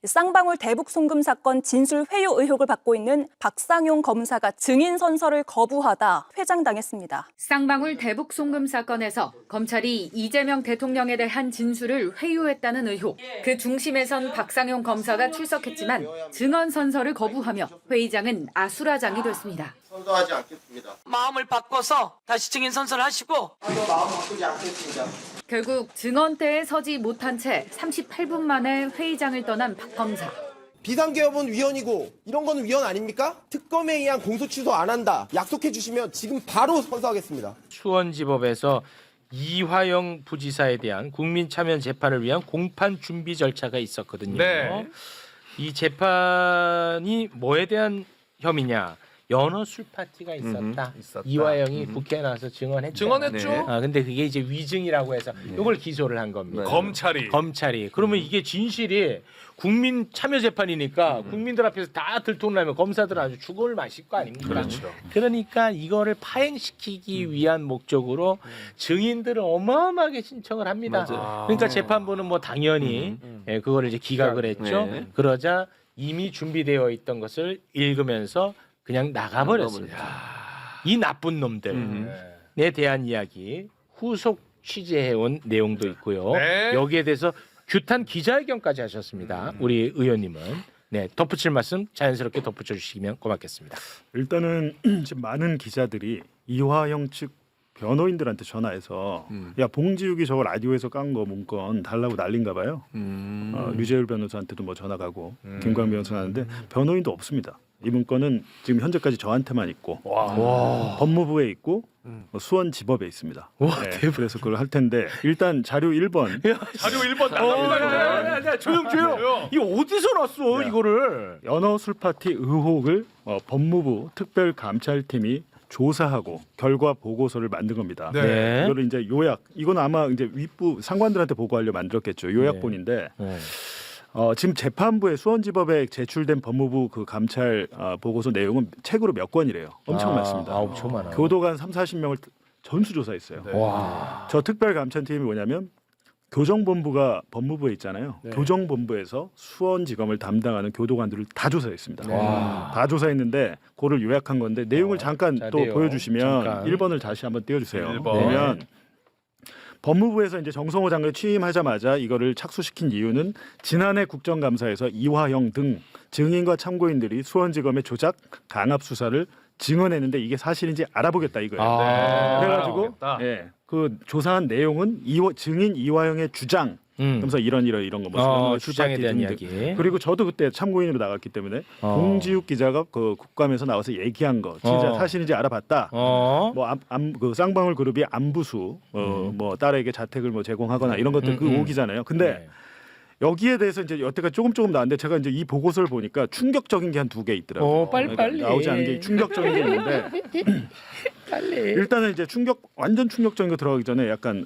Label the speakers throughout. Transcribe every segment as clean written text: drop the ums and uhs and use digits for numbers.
Speaker 1: 쌍방울 대북 송금 사건 진술 회유 의혹을 받고 있는 박상용 검사가 증인 선서를 거부하다 회장당했습니다.
Speaker 2: 쌍방울 대북 송금 사건에서 검찰이 이재명 대통령에 대한 진술을 회유했다는 의혹. 그 중심에선 박상용 검사가 출석했지만 증언 선서를 거부하며 회의장은 아수라장이 됐습니다.
Speaker 3: 선서하지 않겠습니다.
Speaker 4: 마음을 바꿔서 다시 증인 선서를 하시고
Speaker 3: 마음 바꾸지 않겠습니다.
Speaker 2: 결국 증언대에 서지 못한 채 38분 만에 회의장을 떠난 박 검사.
Speaker 5: 비상개업은 위헌이고 이런 거는 위헌 아닙니까? 특검에 의한 공소 취소 안 한다. 약속해 주시면 지금 바로 선서하겠습니다.
Speaker 6: 수원지법에서 이화영 부지사에 대한 국민참여 재판을 위한 공판 준비 절차가 있었거든요.
Speaker 7: 네.
Speaker 6: 이 재판이 뭐에 대한 혐의냐? 연어 술 파티가 있었다. 이화영이 국회에 나와서 증언했죠.
Speaker 7: 증언했죠.
Speaker 6: 네. 근데 그게 이제 위증이라고 해서 이걸 기소를 한 겁니다. 검찰이. 그러면 이게 진실이 국민 참여 재판이니까 국민들 앞에서 다 들통나면 검사들은 아주 죽을 마실 거 아닙니까?
Speaker 7: 그렇죠.
Speaker 6: 그러니까 이거를 파행시키기 위한 목적으로 증인들을 어마어마하게 신청을 합니다. 그러니까 재판부는 뭐 당연히 그거를 이제 기각을 했죠.
Speaker 7: 네.
Speaker 6: 그러자 이미 준비되어 있던 것을 읽으면서 그냥 나가버렸습니다. 이 나쁜 놈들에 대한 이야기 후속 취재해온 내용도 있고요.
Speaker 7: 네.
Speaker 6: 여기에 대해서 규탄 기자회견까지 하셨습니다. 우리 의원님은 덧붙일 말씀 자연스럽게 덧붙여 주시면 고맙겠습니다.
Speaker 8: 일단은 지금 많은 기자들이 이화영 측 변호인들한테 전화해서 야 봉지욱이 저거 라디오에서 깐 거 문건 달라고 난린가 봐요. 류재율 변호사한테도 뭐 전화 가고 김광 변호사 하는데 변호인도 없습니다. 이 문건은 지금 현재까지 저한테만 있고 법무부에 있고 수원지법에 있습니다. 네, 그래서 그걸 할 텐데 일단 자료 1번.
Speaker 7: 자료 1번 나갑니다.
Speaker 6: 조용. 이거 어디서 났어 이거를?
Speaker 8: 연어 술파티 의혹을 법무부 특별감찰팀이 조사하고 결과 보고서를 만든 겁니다.
Speaker 7: 네.
Speaker 8: 이거를 이제 요약. 이건 아마 이제 윗부 상관들한테 보고하려 만들었겠죠. 요약본인데. 지금 재판부에 수원지법에 제출된 법무부 그 감찰 보고서 내용은 책으로 몇 권이래요. 엄청 많습니다.
Speaker 6: 엄청 많아요.
Speaker 8: 교도관 30-40명을 전수조사했어요.
Speaker 6: 와.
Speaker 8: 저 특별감찰팀이 뭐냐면 교정본부가 법무부에 있잖아요. 교정본부에서 수원지검을 담당하는 교도관들을 다 조사했습니다. 다 조사했는데 그거를 요약한 건데 내용을 잠깐 또
Speaker 6: 자료요.
Speaker 8: 보여주시면
Speaker 6: 잠깐.
Speaker 8: 1번을 다시 한번 띄워주세요.
Speaker 7: 1번.
Speaker 8: 보면 법무부에서 이제 정성호 장관 취임하자마자 이거를 착수시킨 이유는 지난해 국정감사에서 이화영 등 증인과 참고인들이 수원지검의 조작 강압 수사를 증언했는데 이게 사실인지 알아보겠다 이거예요. 그래가지고
Speaker 7: 알아보겠다.
Speaker 8: 그 조사한 내용은 증인 이화영의 주장. 그래서 이런 거
Speaker 6: 주장에 대한 이야기.
Speaker 8: 그리고 저도 그때 참고인으로 나갔기 때문에 봉지욱 기자가 그 국감에서 나와서 얘기한 거 진짜 사실인지 알아봤다. 그 쌍방울 그룹이 안부수 뭐 딸에게 자택을 뭐 제공하거나 이런 것들 그 오기잖아요. 근데 여기에 대해서 이제 여태까지 조금 나왔는데 제가 이제 이 보고서를 보니까 충격적인 게 한 2개 있더라고요.
Speaker 6: 빨리.
Speaker 8: 나오지 않은 게 충격적인 게 있는데 일단은 이제 완전 충격적인 거 들어가기 전에 약간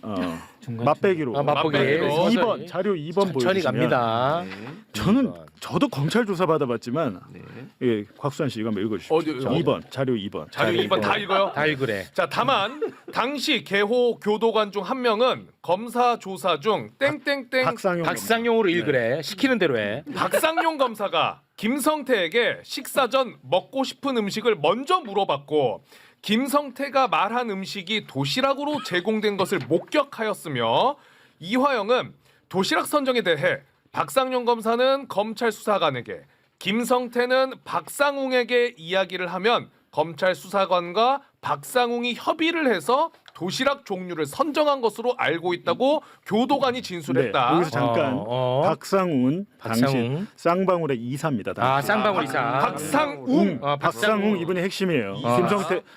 Speaker 8: 맛배기로
Speaker 6: 맛보기.
Speaker 8: 2번 자료 2번 보여주시면
Speaker 6: 천천히 갑니다.
Speaker 8: 저도 검찰 조사 받아봤지만 예, 곽수환 씨 이거 한번 읽어주시죠. 2번 자료 2번.
Speaker 7: 자료 2번 다 읽어요?
Speaker 6: 다 읽으래.
Speaker 7: 자, 다만 당시 개호 교도관 중 한 명은 검사 조사 중 땡땡땡
Speaker 6: 박상용으로 읽으래. 시키는 대로 해.
Speaker 7: 박상용 검사가 김성태에게 식사 전 먹고 싶은 음식을 먼저 물어봤고 김성태가 말한 음식이 도시락으로 제공된 것을 목격하였으며 이화영은 도시락 선정에 대해 박상용 검사는 검찰 수사관에게 김성태는 박상웅에게 이야기를 하면 검찰 수사관과 박상웅이 협의를 해서 도시락 종류를 선정한 것으로 알고 있다고 교도관이 진술했다.
Speaker 8: 네, 여기서 잠깐 박상웅은 당시 쌍방울의 이사입니다. 당시.
Speaker 6: 쌍방울 이사.
Speaker 8: 박상웅 이분이 핵심이에요.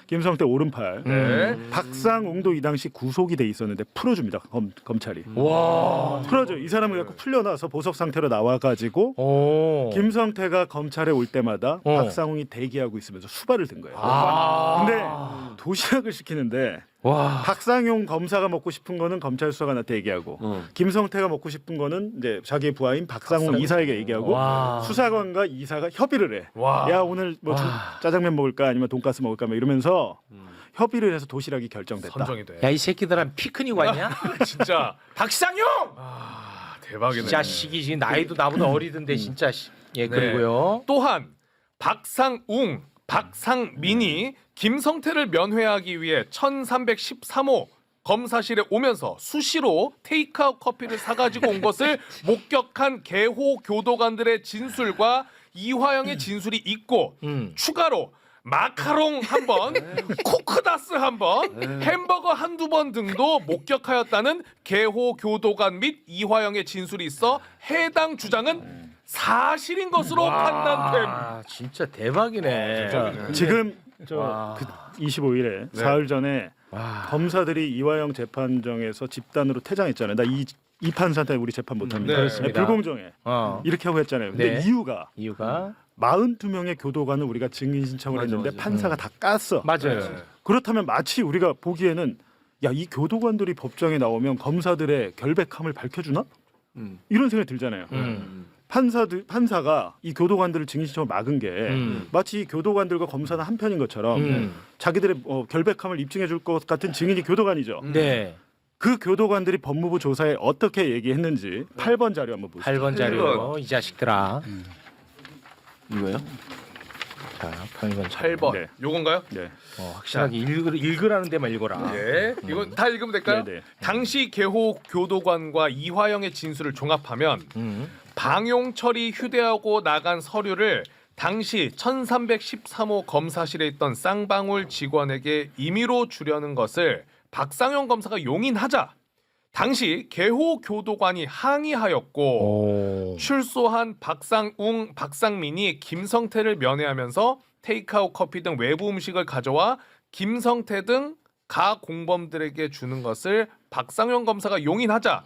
Speaker 8: 김성태 오른팔. 박상웅도 이 당시 구속이 돼 있었는데 풀어줍니다. 검찰이. 풀어줘. 이 사람을 갖고 풀려나서 보석 상태로 나와가지고 김성태가 검찰에 올 때마다 박상웅이 대기하고 있으면서 수발을 든 거예요. 근데 도시락을 시키는데 박상용 검사가 먹고 싶은 거는 검찰 수사관한테 얘기하고 김성태가 먹고 싶은 거는 이제 자기의 부하인 박상웅 이사에게 얘기하고 수사관과 이사가 협의를 해. 야 오늘 뭐 짜장면 먹을까 아니면 돈가스 먹을까 막 이러면서 협의를 해서 도시락이 결정됐다.
Speaker 7: 선정이 돼.
Speaker 6: 야 이 새끼들아 피크닉 왔냐?
Speaker 7: 진짜
Speaker 6: 박상용!
Speaker 7: 대박이네.
Speaker 6: 이 자식이 지금 나이도 나보다 어리던데 진짜. 예, 그리고요.
Speaker 7: 또한 박상웅, 박상민이 김성태를 면회하기 위해 1313호 검사실에 오면서 수시로 테이크아웃 커피를 사가지고 온 것을 목격한 개호 교도관들의 진술과 이화영의 진술이 있고 추가로 마카롱 한 번, 쿠크다스 한 번, 햄버거 한두 번 등도 목격하였다는 개호 교도관 및 이화영의 진술이 있어 해당 주장은 사실인 것으로 판단됨.
Speaker 6: 아, 진짜 대박이네.
Speaker 8: 지금 저 25일에 사흘 전에 검사들이 이화영 재판정에서 집단으로 퇴장했잖아요. 나 이 판사한테 우리 재판 못합니다.
Speaker 6: 그렇습니다.
Speaker 8: 불공정해. 이렇게 하고 했잖아요. 근데
Speaker 6: 네.
Speaker 8: 이유가 42명의 교도관을 우리가 증인 신청을 했는데 판사가 다 깠어.
Speaker 6: 맞아요.
Speaker 8: 그렇다면 마치 우리가 보기에는 야, 이 교도관들이 법정에 나오면 검사들의 결백함을 밝혀주나? 이런 생각이 들잖아요. 판사가 이 교도관들을 증인 신청을 막은 게 마치 이 교도관들과 검사는 한 편인 것처럼 자기들의 결백함을 입증해 줄 것 같은 증인이 교도관이죠.
Speaker 6: 네.
Speaker 8: 그 교도관들이 법무부 조사에 어떻게 얘기했는지 8번 자료 한번 보시죠.
Speaker 6: 8번 자료 이 자식들아.
Speaker 3: 이거요?
Speaker 6: 자, 8번 자료.
Speaker 7: 8번.
Speaker 8: 네.
Speaker 7: 요건가요?
Speaker 8: 네.
Speaker 6: 확실하게 읽으라는 데만 읽어라.
Speaker 7: 예. 이건 다 읽으면 될까요?
Speaker 8: 네, 네.
Speaker 7: 당시 개호 교도관과 이화영의 진술을 종합하면 방용철이 휴대하고 나간 서류를 당시 1313호 검사실에 있던 쌍방울 직원에게 임의로 주려는 것을 박상용 검사가 용인하자 당시 개호 교도관이 항의하였고 출소한 박상웅, 박상민이 김성태를 면회하면서 테이크아웃 커피 등 외부 음식을 가져와 김성태 등 가 공범들에게 주는 것을 박상용 검사가 용인하자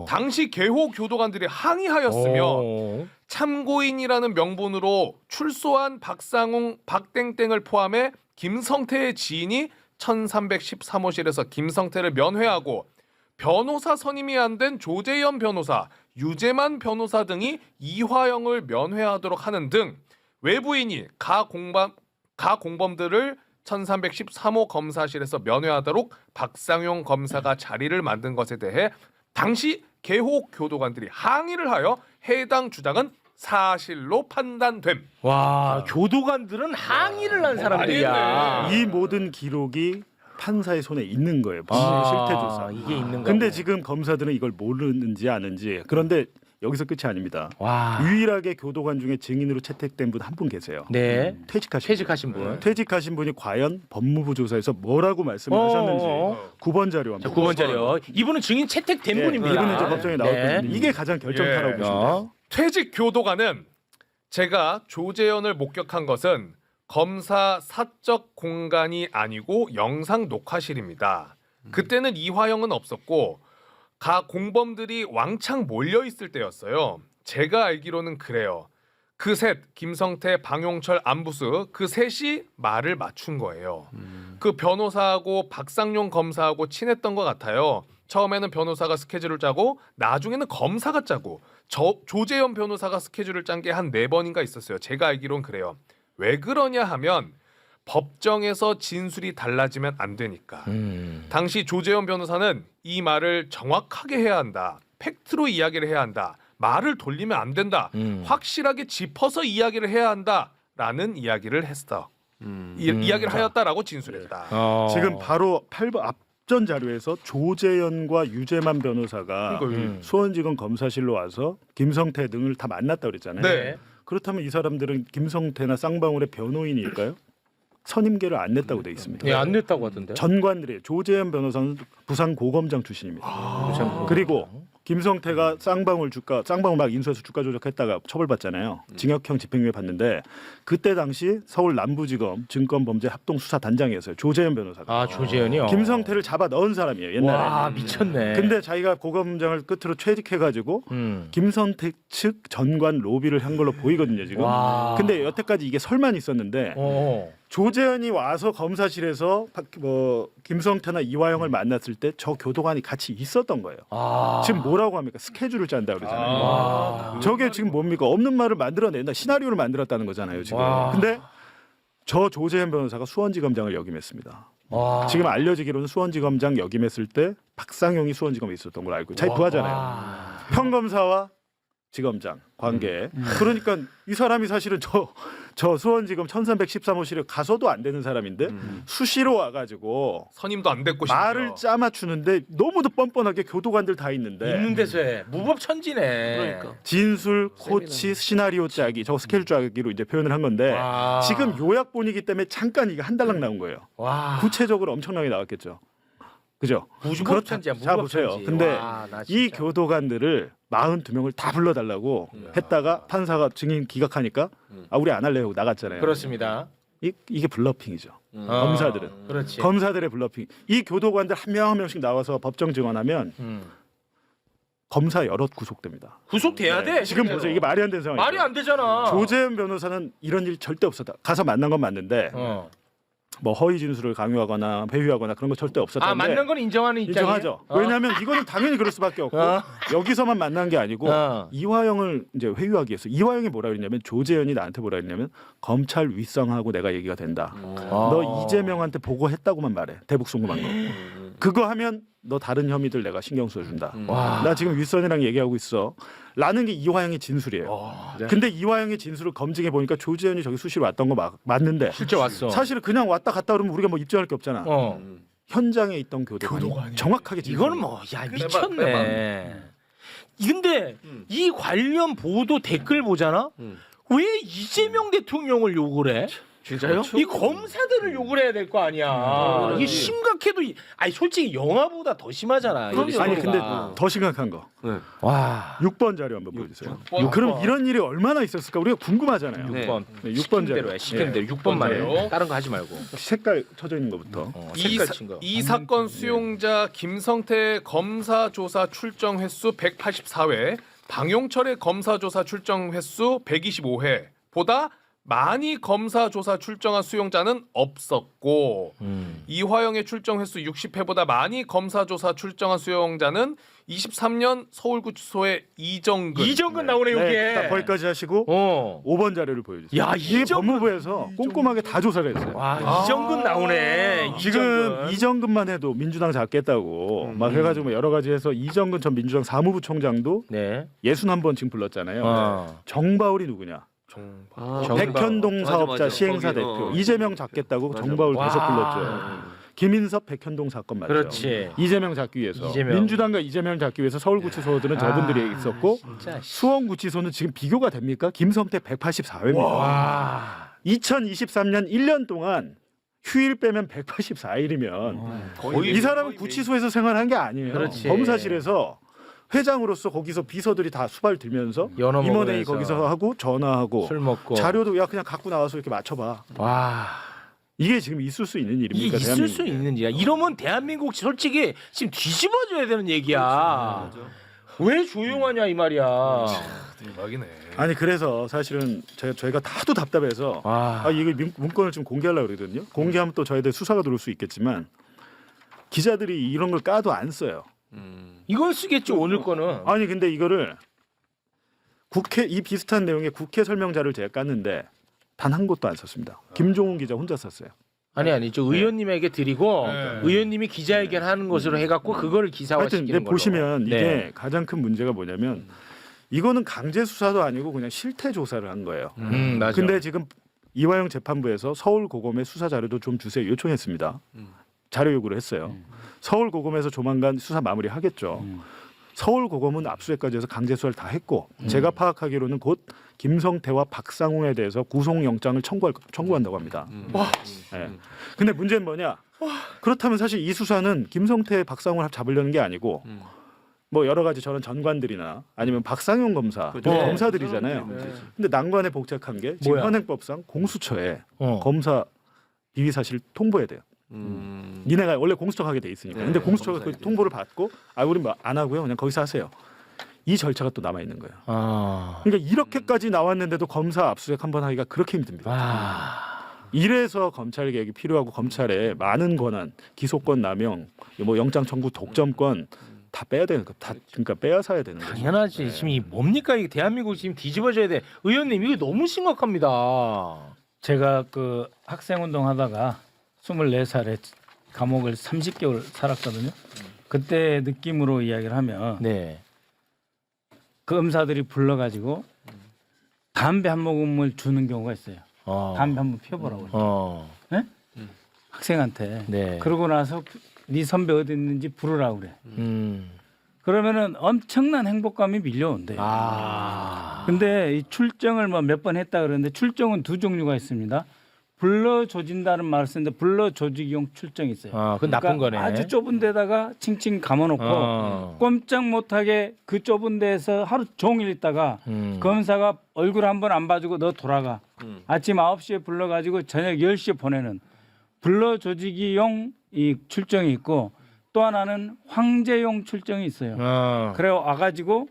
Speaker 7: 당시 개호 교도관들이 항의하였으며 참고인이라는 명분으로 출소한 박상웅, 박땡땡을 포함해 김성태의 지인이 1313호실에서 김성태를 면회하고 변호사 선임이 안 된 조재현 변호사, 유재만 변호사 등이 이화영을 면회하도록 하는 등 외부인이 가 공범들을 1313호 검사실에서 면회하도록 박상용 검사가 자리를 만든 것에 대해 당시 개호 교도관들이 항의를 하여 해당 주장은 사실로 판단됨.
Speaker 6: 와, 교도관들은 항의를 한 사람들이야.
Speaker 8: 이 모든 기록이 판사의 손에 있는 거예요. 본인의 실태 조사.
Speaker 6: 이게 있는 거고.
Speaker 8: 근데 지금 검사들은 이걸 모르는지 아는지. 그런데 여기서 끝이 아닙니다.
Speaker 6: 와.
Speaker 8: 유일하게 교도관 중에 증인으로 채택된 분 한 분 계세요.
Speaker 6: 네.
Speaker 8: 퇴직하신
Speaker 6: 분.
Speaker 8: 퇴직하신 분이 과연 법무부 조사에서 뭐라고 말씀을 하셨는지 9번 자료
Speaker 6: 자,
Speaker 8: 한번
Speaker 6: 9번 자료. 이분은 증인 채택된
Speaker 8: 네,
Speaker 6: 분입니다.
Speaker 8: 이분은 이제 법정에 나올
Speaker 6: 네.
Speaker 8: 분인데 이게 가장 결정타라고 보시면 돼요.
Speaker 7: 퇴직 교도관은 제가 조재현을 목격한 것은 검사 사적 공간이 아니고 영상 녹화실입니다. 그때는 이화영은 없었고 가 공범들이 왕창 몰려 있을 때였어요. 제가 알기로는 그래요. 그 셋, 김성태, 방용철, 안부수 그 셋이 말을 맞춘 거예요. 그 변호사하고 박상용 검사하고 친했던 것 같아요. 처음에는 변호사가 스케줄을 짜고 나중에는 검사가 짜고 조재현 변호사가 스케줄을 짠 게 한 4번인가 있었어요. 제가 알기론 그래요. 왜 그러냐 하면 법정에서 진술이 달라지면 안 되니까. 당시 조재현 변호사는 이 말을 정확하게 해야 한다. 팩트로 이야기를 해야 한다. 말을 돌리면 안 된다. 확실하게 짚어서 이야기를 해야 한다라는 이야기를 했어. 이야기를 하였다라고 진술했다.
Speaker 8: 지금 바로 8번 앞전 자료에서 조재현과 유재만 변호사가 수원지검 검사실로 와서 김성태 등을 다 만났다고 그랬잖아요.
Speaker 7: 네.
Speaker 8: 그렇다면 이 사람들은 김성태나 쌍방울의 변호인일까요? 선임계를 안 냈다고 돼 있습니다.
Speaker 6: 네, 안 냈다고 하던데.
Speaker 8: 전관들이 조재현 변호사는 부산 고검장 출신입니다. 그리고 김성태가 쌍방울 막 인수해서 주가 조작했다가 처벌받잖아요. 징역형 집행유예 받는데 그때 당시 서울 남부지검 증권범죄합동수사단장이었어요. 조재현 변호사가.
Speaker 6: 아, 조재현이요.
Speaker 8: 김성태를 잡아 넣은 사람이에요. 옛날에.
Speaker 6: 와, 미쳤네.
Speaker 8: 근데 자기가 고검장을 끝으로 퇴직해가지고 김성태 측 전관 로비를 한 걸로 보이거든요 지금.
Speaker 6: 와.
Speaker 8: 근데 여태까지 이게 설만 있었는데 조재현이 와서 검사실에서 김성태나 이화영을 만났을 때 저 교도관이 같이 있었던 거예요. 지금 뭐라고 합니까? 스케줄을 짠다 그러잖아요. 저게 지금 뭡니까? 없는 말을 만들어낸다. 시나리오를 만들었다는 거잖아요 지금. 근데 저 조재현 변호사가 수원지검장을 역임했습니다.
Speaker 6: 와.
Speaker 8: 지금 알려지기로는 수원지검장 역임했을 때 박상용이 수원지검에 있었던 걸 알고 자기부하잖아요.
Speaker 6: 와.
Speaker 8: 평검사와 지검장 관계. 그러니까 이 사람이 사실은 저 수원지검 1313호실에 가서도 안 되는 사람인데 수시로 와가지고
Speaker 7: 선임도 안 됐고
Speaker 8: 말을 짜맞추는데 너무도 뻔뻔하게 교도관들 다 있는데
Speaker 6: 있는 데서 해. 무법천지네.
Speaker 4: 그러니까.
Speaker 8: 진술, 코치, 시나리오 짜기, 저 스케줄 짜기로 이제 표현을 한 건데
Speaker 6: 와.
Speaker 8: 지금 요약본이기 때문에 잠깐 이게 한 달락 나온 거예요.
Speaker 6: 와.
Speaker 8: 구체적으로 엄청나게 나왔겠죠. 그죠?
Speaker 6: 무법천지야.
Speaker 8: 자 보세요.
Speaker 6: 무법천지.
Speaker 8: 근데
Speaker 6: 와, 나
Speaker 8: 이
Speaker 6: 진짜.
Speaker 8: 교도관들을 42명을 다 불러달라고 했다가 판사가 증인 기각하니까 아 우리 안 할래 하고 나갔잖아요.
Speaker 6: 그렇습니다.
Speaker 8: 이게 블러핑이죠.
Speaker 6: 어,
Speaker 8: 검사들은.
Speaker 6: 그렇지.
Speaker 8: 검사들의 블러핑. 이 교도관들 한 명 한 명씩 나와서 법정 증언하면 검사 여럿 구속됩니다.
Speaker 6: 구속돼야 돼.
Speaker 8: 지금
Speaker 6: 실제로.
Speaker 8: 보세요. 이게 말이 안 되는 상황이죠.
Speaker 6: 말이 안 되잖아.
Speaker 8: 조재현 변호사는 이런 일 절대 없었다. 가서 만난 건 맞는데 뭐 허위 진술을 강요하거나 회유하거나 그런 거 절대 없었다는데
Speaker 6: 아 맞는 건 인정하는 입장이에요.
Speaker 8: 인정하죠. 왜냐하면 이거는 당연히 그럴 수밖에 없고 여기서만 만난 게 아니고 이화영을 이제 회유하기 위해서 이화영이 뭐라 그랬냐면 조재현이 나한테 뭐라 그랬냐면 검찰 윗성하고 내가 얘기가 된다. 너 이재명한테 보고했다고만 말해. 대북 송금한 거. 그거 하면 너 다른 혐의들 내가 신경 써준다. 나 지금 윗선이랑 얘기하고 있어. 라는 게 이화영의 진술이에요. 근데 이화영의 진술을 검증해 보니까 조재현이 저기 수시로 왔던 거 맞는데
Speaker 6: 실제 왔어.
Speaker 8: 사실은 그냥 왔다 갔다 그러면 우리가 뭐 입증할 게 없잖아. 현장에 있던 교도관이 정확하게
Speaker 6: 이거는 뭐 야 미쳤네. 근데 이 관련 보도 댓글 보잖아. 왜 이재명 대통령을 욕을 해?
Speaker 3: 진짜요?
Speaker 6: 이 검사들을 욕을 해야 될 거 아니야. 이게 심각해도 아니 솔직히 영화보다 더 심하잖아.
Speaker 8: 아니 근데 더 심각한 거.
Speaker 6: 와
Speaker 8: 6번 자료 한번 보여주세요. 그럼 이런 일이 얼마나 있었을까 우리가 궁금하잖아요.
Speaker 6: 6번.
Speaker 8: 6번 자료.
Speaker 6: 대로 해. 시킨 대로 6번만 해. 다른 거 하지 말고.
Speaker 8: 색깔 쳐져 있는 것부터.
Speaker 6: 색깔 친 거.
Speaker 7: 이 사건 수용자 김성태 검사 조사 출정 횟수 184회, 방용철의 검사 조사 출정 횟수 125회보다 많이 검사 조사 출정한 수용자는 없었고 이화영의 출정 횟수 60회보다 많이 검사 조사 출정한 수용자는 23년 서울구치소의 이정근.
Speaker 6: 이정근 나오네 여기에.
Speaker 8: 네, 딱 거기까지 하시고 5번 자료를 보여주세요.
Speaker 6: 야,
Speaker 8: 이게
Speaker 6: 이정근-
Speaker 8: 법무부에서 꼼꼼하게 다 조사를 했어요.
Speaker 6: 와 이정근 나오네.
Speaker 8: 지금 이정근만 해도 민주당 잡겠다고 막 해가지고 뭐 여러 가지 해서 이정근 전 민주당 사무부 총장도
Speaker 6: 네.
Speaker 8: 61번 지금 불렀잖아요. 정바울이 누구냐? 백현동 사업자 시행사 대표 이재명 잡겠다고 정바울 계속 불렀죠. 김인섭 백현동 사건 맞죠?
Speaker 6: 그렇지.
Speaker 8: 이재명 잡기 위해서
Speaker 6: 이재명.
Speaker 8: 민주당과 이재명 잡기 위해서 서울구치소들은 저분들이 있었고
Speaker 6: 진짜.
Speaker 8: 수원구치소는 지금 비교가 됩니까? 김성태 184회입니다.
Speaker 6: 와.
Speaker 8: 2023년 1년 동안 휴일 빼면 184일이면 이 사람은 구치소에서 생활한 게 아니에요.
Speaker 6: 그렇지.
Speaker 8: 검사실에서 회장으로서 거기서 비서들이 다 수발 들면서
Speaker 6: 연어
Speaker 8: 임원회의
Speaker 6: 먹으면서.
Speaker 8: 거기서 하고 전화하고
Speaker 6: 술 먹고.
Speaker 8: 자료도 야 그냥 갖고 나와서 이렇게 맞춰봐.
Speaker 6: 와.
Speaker 8: 이게 지금 있을 수 있는
Speaker 6: 이게
Speaker 8: 일입니까?
Speaker 6: 있을 수 있는 일이야. 이러면 대한민국 솔직히 지금 뒤집어줘야 되는 얘기야. 왜 조용하냐 이 말이야.
Speaker 7: 대박이네.
Speaker 8: 아니 그래서 사실은 저희가 다도 답답해서
Speaker 6: 와.
Speaker 8: 이거 문건을 좀 공개하려고 그러거든요. 공개하면 또 저희들 수사가 들어올 수 있겠지만 기자들이 이런 걸 까도 안 써요.
Speaker 6: 이걸 쓰겠죠 오늘 거는.
Speaker 8: 아니 근데 이거를 국회 이 비슷한 내용의 국회 설명자를 제가 깠는데 단 한 곳도 안 썼습니다. 김종훈 기자 혼자 썼어요.
Speaker 6: 아니 저 의원님에게 드리고 의원님이 기자회견 하는 것으로 해갖고 그거를
Speaker 8: 하여튼
Speaker 6: 기사화시키는
Speaker 8: 근데
Speaker 6: 걸로.
Speaker 8: 보시면 이게
Speaker 6: 네.
Speaker 8: 가장 큰 문제가 뭐냐면 이거는 강제 수사도 아니고 그냥 실태 조사를 한 거예요.
Speaker 6: 맞아.
Speaker 8: 근데 지금 이화영 재판부에서 서울고검의 수사 자료도 좀 주세요 요청했습니다. 자료 요구를 했어요. 서울고검에서 조만간 수사 마무리하겠죠. 서울고검은 압수수색까지 해서 강제 수사를 다 했고 제가 파악하기로는 곧 김성태와 박상웅에 대해서 구속영장을 청구한다고 합니다. 네. 근데 문제는 뭐냐? 그렇다면 사실 이 수사는 김성태, 박상웅을 잡으려는 게 아니고 뭐 여러 가지 저런 전관들이나 아니면 박상용 검사 검사들이잖아요. 근데 난관에 복잡한 게 지금
Speaker 6: 뭐야?
Speaker 8: 현행법상 공수처에 검사 비위 사실 통보해야 돼요. 니네가 원래 공수처하게 돼 있으니까. 근데 공수처가 그 통보를 받고 우리 뭐 안 하고요. 그냥 거기서 하세요. 이 절차가 또 남아 있는 거예요. 그러니까 이렇게까지 나왔는데도 검사 압수수색 한번 하기가 그렇게 힘듭니다.
Speaker 6: 와.
Speaker 8: 이래서 검찰 개혁이 필요하고 검찰에 많은 권한, 기소권 남용, 뭐 영장 청구 독점권 다 빼야 되는 거, 다 그러니까 빼앗아야 되는 거죠.
Speaker 6: 당연하지. 지금 이 뭡니까 이게 대한민국 지금 뒤집어져야 돼. 의원님 이거 너무 심각합니다.
Speaker 9: 제가 그 학생 운동 하다가 24살에 감옥을 30개월 살았거든요. 그때 느낌으로 이야기를 하면
Speaker 6: 네.
Speaker 9: 그 검사들이 불러가지고 담배 한 모금을 주는 경우가 있어요. 담배 한번 피워보라고. 네? 학생한테.
Speaker 6: 네.
Speaker 9: 그러고 나서 네 선배 어디 있는지 부르라고 그래. 그러면은 엄청난 행복감이 밀려온대요. 근데 이 출정을 뭐 몇 번 했다 그러는데 출정은 두 종류가 있습니다. 불러조진다는 말을 쓰는데 불러조지기용 출정이 있어요.
Speaker 6: 그건 나쁜 거네.
Speaker 9: 아주 좁은 데다가 칭칭 감아놓고 꼼짝 못하게 그 좁은 데에서 하루 종일 있다가 검사가 얼굴 한 번 안 봐주고 너 돌아가. 아침 9시에 불러가지고 저녁 10시에 보내는 불러조지기용 이 출정이 있고 또 하나는 황제용 출정이 있어요. 그래 와가지고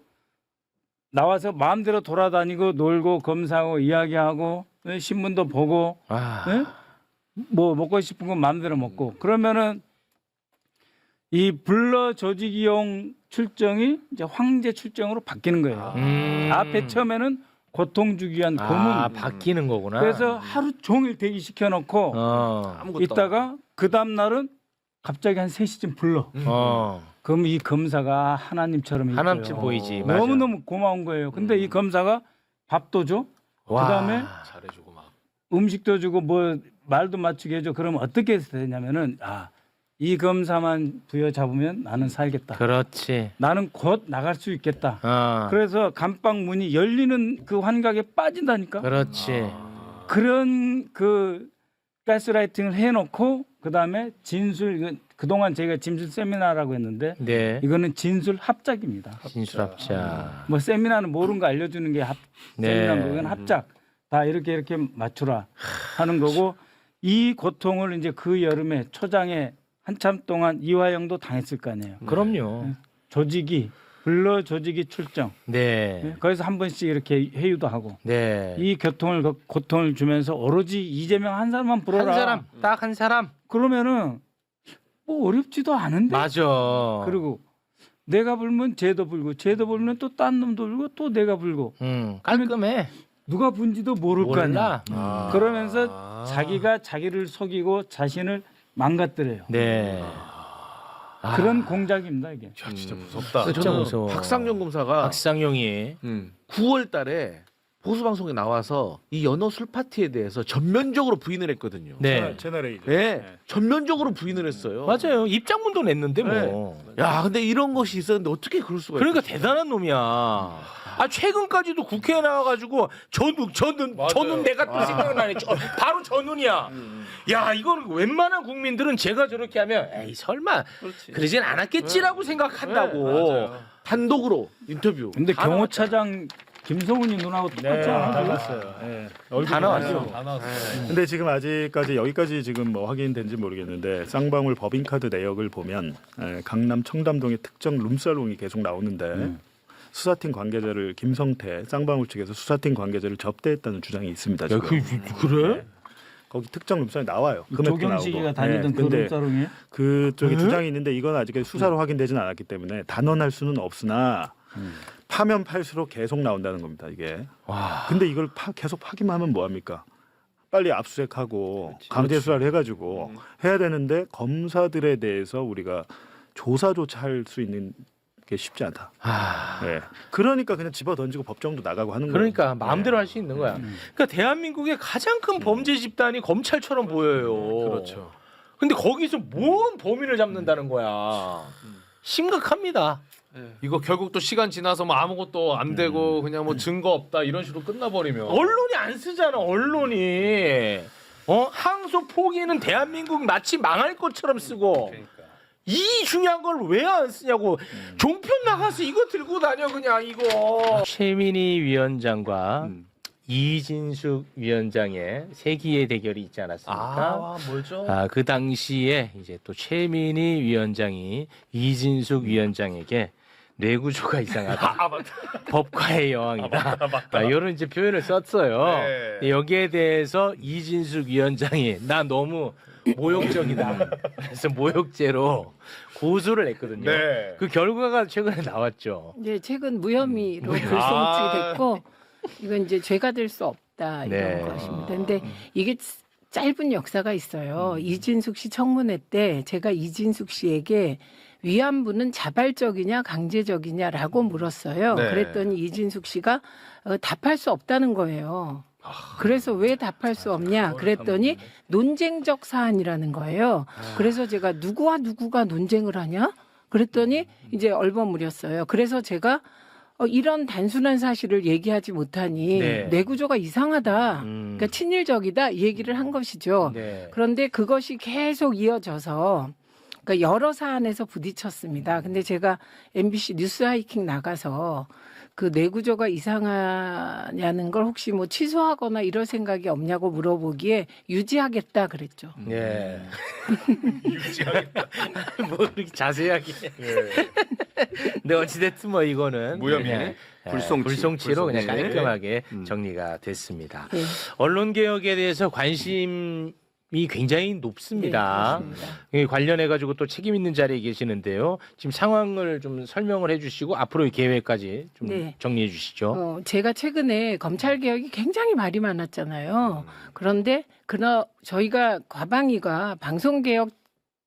Speaker 9: 나와서 마음대로 돌아다니고 놀고 검사하고 이야기하고 신문도 보고 네? 뭐 먹고 싶은 건 마음대로 먹고 그러면은 이 불러조지기용 출정이 이제 황제 출정으로 바뀌는 거예요. 앞에 처음에는 고통 주기 위한 고문
Speaker 6: 바뀌는 거구나.
Speaker 9: 그래서 하루 종일 대기시켜 놓고 있다가 그 다음 날은 갑자기 한 3시쯤 불러. 그럼 이 검사가 하나님처럼
Speaker 6: 하나님처럼 보이지.
Speaker 9: 너무너무 고마운 거예요. 근데 이 검사가 밥도 줘. 그다음에
Speaker 7: 잘해주고 막.
Speaker 9: 음식도 주고 뭐 말도 맞추게 해줘. 그러면 어떻게 해서 되냐면은 이 검사만 부여잡으면 나는 살겠다.
Speaker 6: 그렇지.
Speaker 9: 나는 곧 나갈 수 있겠다. 그래서 감방 문이 열리는 그 환각에 빠진다니까.
Speaker 6: 그렇지.
Speaker 9: 그런 그 가스라이팅을 해놓고 그다음에 진술 이건 그동안 저희가 진술 세미나라고 했는데
Speaker 6: 네.
Speaker 9: 이거는 진술 합작입니다.
Speaker 6: 진술합자.
Speaker 9: 뭐 세미나는 모르는 거 알려주는 게 세미나고 이건 합작. 다 이렇게 맞추라 하는 거고 이 고통을 이제 그 여름에 초장에 한참 동안 이화영도 당했을 거 아니에요.
Speaker 6: 그럼요.
Speaker 9: 조직이 불러 조직이 출정.
Speaker 6: 네.
Speaker 9: 거기서 한 번씩 이렇게 회유도 하고.
Speaker 6: 네.
Speaker 9: 이 고통을 주면서 오로지 이재명 한 사람만 불어라.
Speaker 6: 한 사람, 딱 한 사람.
Speaker 9: 그러면은 뭐 어렵지도 않은데.
Speaker 6: 맞아.
Speaker 9: 그리고 내가 불면 쟤도 불고, 쟤도 불면 또 딴 놈도 불고, 또 내가 불고.
Speaker 6: 깔끔해.
Speaker 9: 누가 분지도 모를 거 아니야.
Speaker 6: 몰라.
Speaker 9: 그러면서 자기가 자기를 속이고 자신을 망가뜨려요.
Speaker 6: 네.
Speaker 9: 그런 공작입니다 이게.
Speaker 7: 야, 진짜 무섭다.
Speaker 6: 진짜
Speaker 3: 저는
Speaker 6: 무서워.
Speaker 3: 박상용 검사가
Speaker 6: 박상용이
Speaker 3: 9월 달에 보수 방송에 나와서 이 연어 술 파티에 대해서 전면적으로 부인을 했거든요.
Speaker 6: 네.
Speaker 8: 채널 A.
Speaker 3: 네. 전면적으로 부인을 했어요.
Speaker 6: 맞아요. 입장문도 냈는데 뭐.
Speaker 3: 야, 근데 이런 것이 있었는데 어떻게 그럴 수가
Speaker 6: 그러니까
Speaker 3: 있겠어요?
Speaker 6: 대단한 놈이야. 최근까지도 국회에 나와가지고 저눈 내가 또 생각나네. 바로 저 눈이야. 야, 이거는 웬만한 국민들은 제가 저렇게 하면 에이 설마 그러진 않았겠지라고 생각한다고.
Speaker 3: 단독으로 인터뷰.
Speaker 9: 근데 경호차장 김성훈이 눈하고 똑같지 않아?
Speaker 8: 달랐어요.
Speaker 6: 다 나왔어.
Speaker 8: 근데 지금 아직까지 여기까지 지금 뭐 확인된지 모르겠는데 쌍방울 법인카드 내역을 보면 강남 청담동의 특정 룸살롱이 계속 나오는데 수사팀 관계자를 김성태 쌍방울 측에서 수사팀 관계자를 접대했다는 주장이 있습니다. 지금.
Speaker 6: 그래?
Speaker 8: 거기 특정 룸살롱이 나와요. 금액도
Speaker 9: 조경식이가
Speaker 8: 나오고.
Speaker 9: 다니던 그
Speaker 8: 근데
Speaker 9: 룸사롱이에요?
Speaker 8: 그쪽에 주장이 있는데 이건 아직 수사로 확인되지는 않았기 때문에 단언할 수는 없으나 파면 팔수록 계속 나온다는 겁니다. 이게. 근데 이걸 계속 파기만 하면 뭐 합니까? 빨리 압수수색하고 강제 수사를 해가지고 해야 되는데 검사들에 대해서 우리가 조사조차 할 수 있는 게 쉽지 않다. 네. 그러니까 그냥 집어 던지고 법정도 나가고 하는 거예요.
Speaker 6: 그러니까 마음대로 할 수 있는 거야. 그러니까 대한민국의 가장 큰 범죄 집단이 검찰처럼 보여요.
Speaker 7: 그렇죠.
Speaker 6: 근데 거기서 뭔 범인을 잡는다는 거야. 심각합니다.
Speaker 7: 이거 결국 또 시간 지나서 뭐 아무것도 안 되고 그냥 뭐 증거 없다 이런 식으로 끝나버리면
Speaker 6: 언론이 안 쓰잖아. 언론이. 항소 포기는 대한민국 마치 망할 것처럼 쓰고. 이 중요한 걸 왜 안 쓰냐고. 종편 나가서 이거 들고 다녀 그냥 이거. 최민희 위원장과 이진숙 위원장의 세기의 대결이 있지 않았습니까?
Speaker 3: 뭐죠?
Speaker 6: 그 당시에 이제 또 최민희 위원장이 이진숙 위원장에게 뇌구조가 이상하다. 법과의 여왕이다. 이런 이제 표현을 썼어요.
Speaker 7: 네.
Speaker 6: 여기에 대해서 이진숙 위원장이 나 너무 모욕적이다. 그래서 모욕죄로 고소를 했거든요.
Speaker 7: 네.
Speaker 6: 그 결과가 최근에 나왔죠.
Speaker 10: 네, 최근 무혐의로 불송치 됐고 이건 이제 죄가 될 수 없다 이런
Speaker 6: 네.
Speaker 10: 것입니다. 근데 이게 짧은 역사가 있어요. 이진숙 씨 청문회 때 제가 이진숙 씨에게 위안부는 자발적이냐 강제적이냐라고 물었어요.
Speaker 7: 네.
Speaker 10: 그랬더니 이진숙 씨가 답할 수 없다는 거예요. 그래서 왜 답할 수 없냐 그랬더니 논쟁적 사안이라는 거예요. 그래서 제가 누구와 누구가 논쟁을 하냐 그랬더니 이제 얼버무렸어요. 그래서 제가 이런 단순한 사실을 얘기하지 못하니
Speaker 6: 네.
Speaker 10: 뇌구조가 이상하다. 그러니까 친일적이다 이 얘기를 한 것이죠.
Speaker 6: 네.
Speaker 10: 그런데 그것이 계속 이어져서 그러니까 여러 사안에서 부딪혔습니다. 근데 제가 MBC 뉴스 하이킹 나가서 그 뇌구조가 이상하냐는 걸 혹시 뭐 취소하거나 이럴 생각이 없냐고 물어보기에 유지하겠다 그랬죠.
Speaker 6: 예. 유지하겠다. 뭐 그렇게 자세하게. 근데 어찌됐든 뭐 이거는
Speaker 7: 무혐의.
Speaker 6: 그냥,
Speaker 11: 불송치.
Speaker 6: 불송치로 그냥
Speaker 11: 불송치.
Speaker 6: 깔끔하게 정리가 됐습니다.
Speaker 10: 네.
Speaker 6: 언론 개혁에 대해서 관심이 굉장히 높습니다.
Speaker 10: 네, 그렇습니다.
Speaker 6: 이 관련해 가지고 또 책임 있는 자리에 계시는데요. 지금 상황을 좀 설명을 해주시고 앞으로의 계획까지 좀
Speaker 10: 네.
Speaker 6: 정리해 주시죠.
Speaker 10: 제가 최근에 검찰 개혁이 굉장히 말이 많았잖아요. 그런데 저희가 과방위가 방송 개혁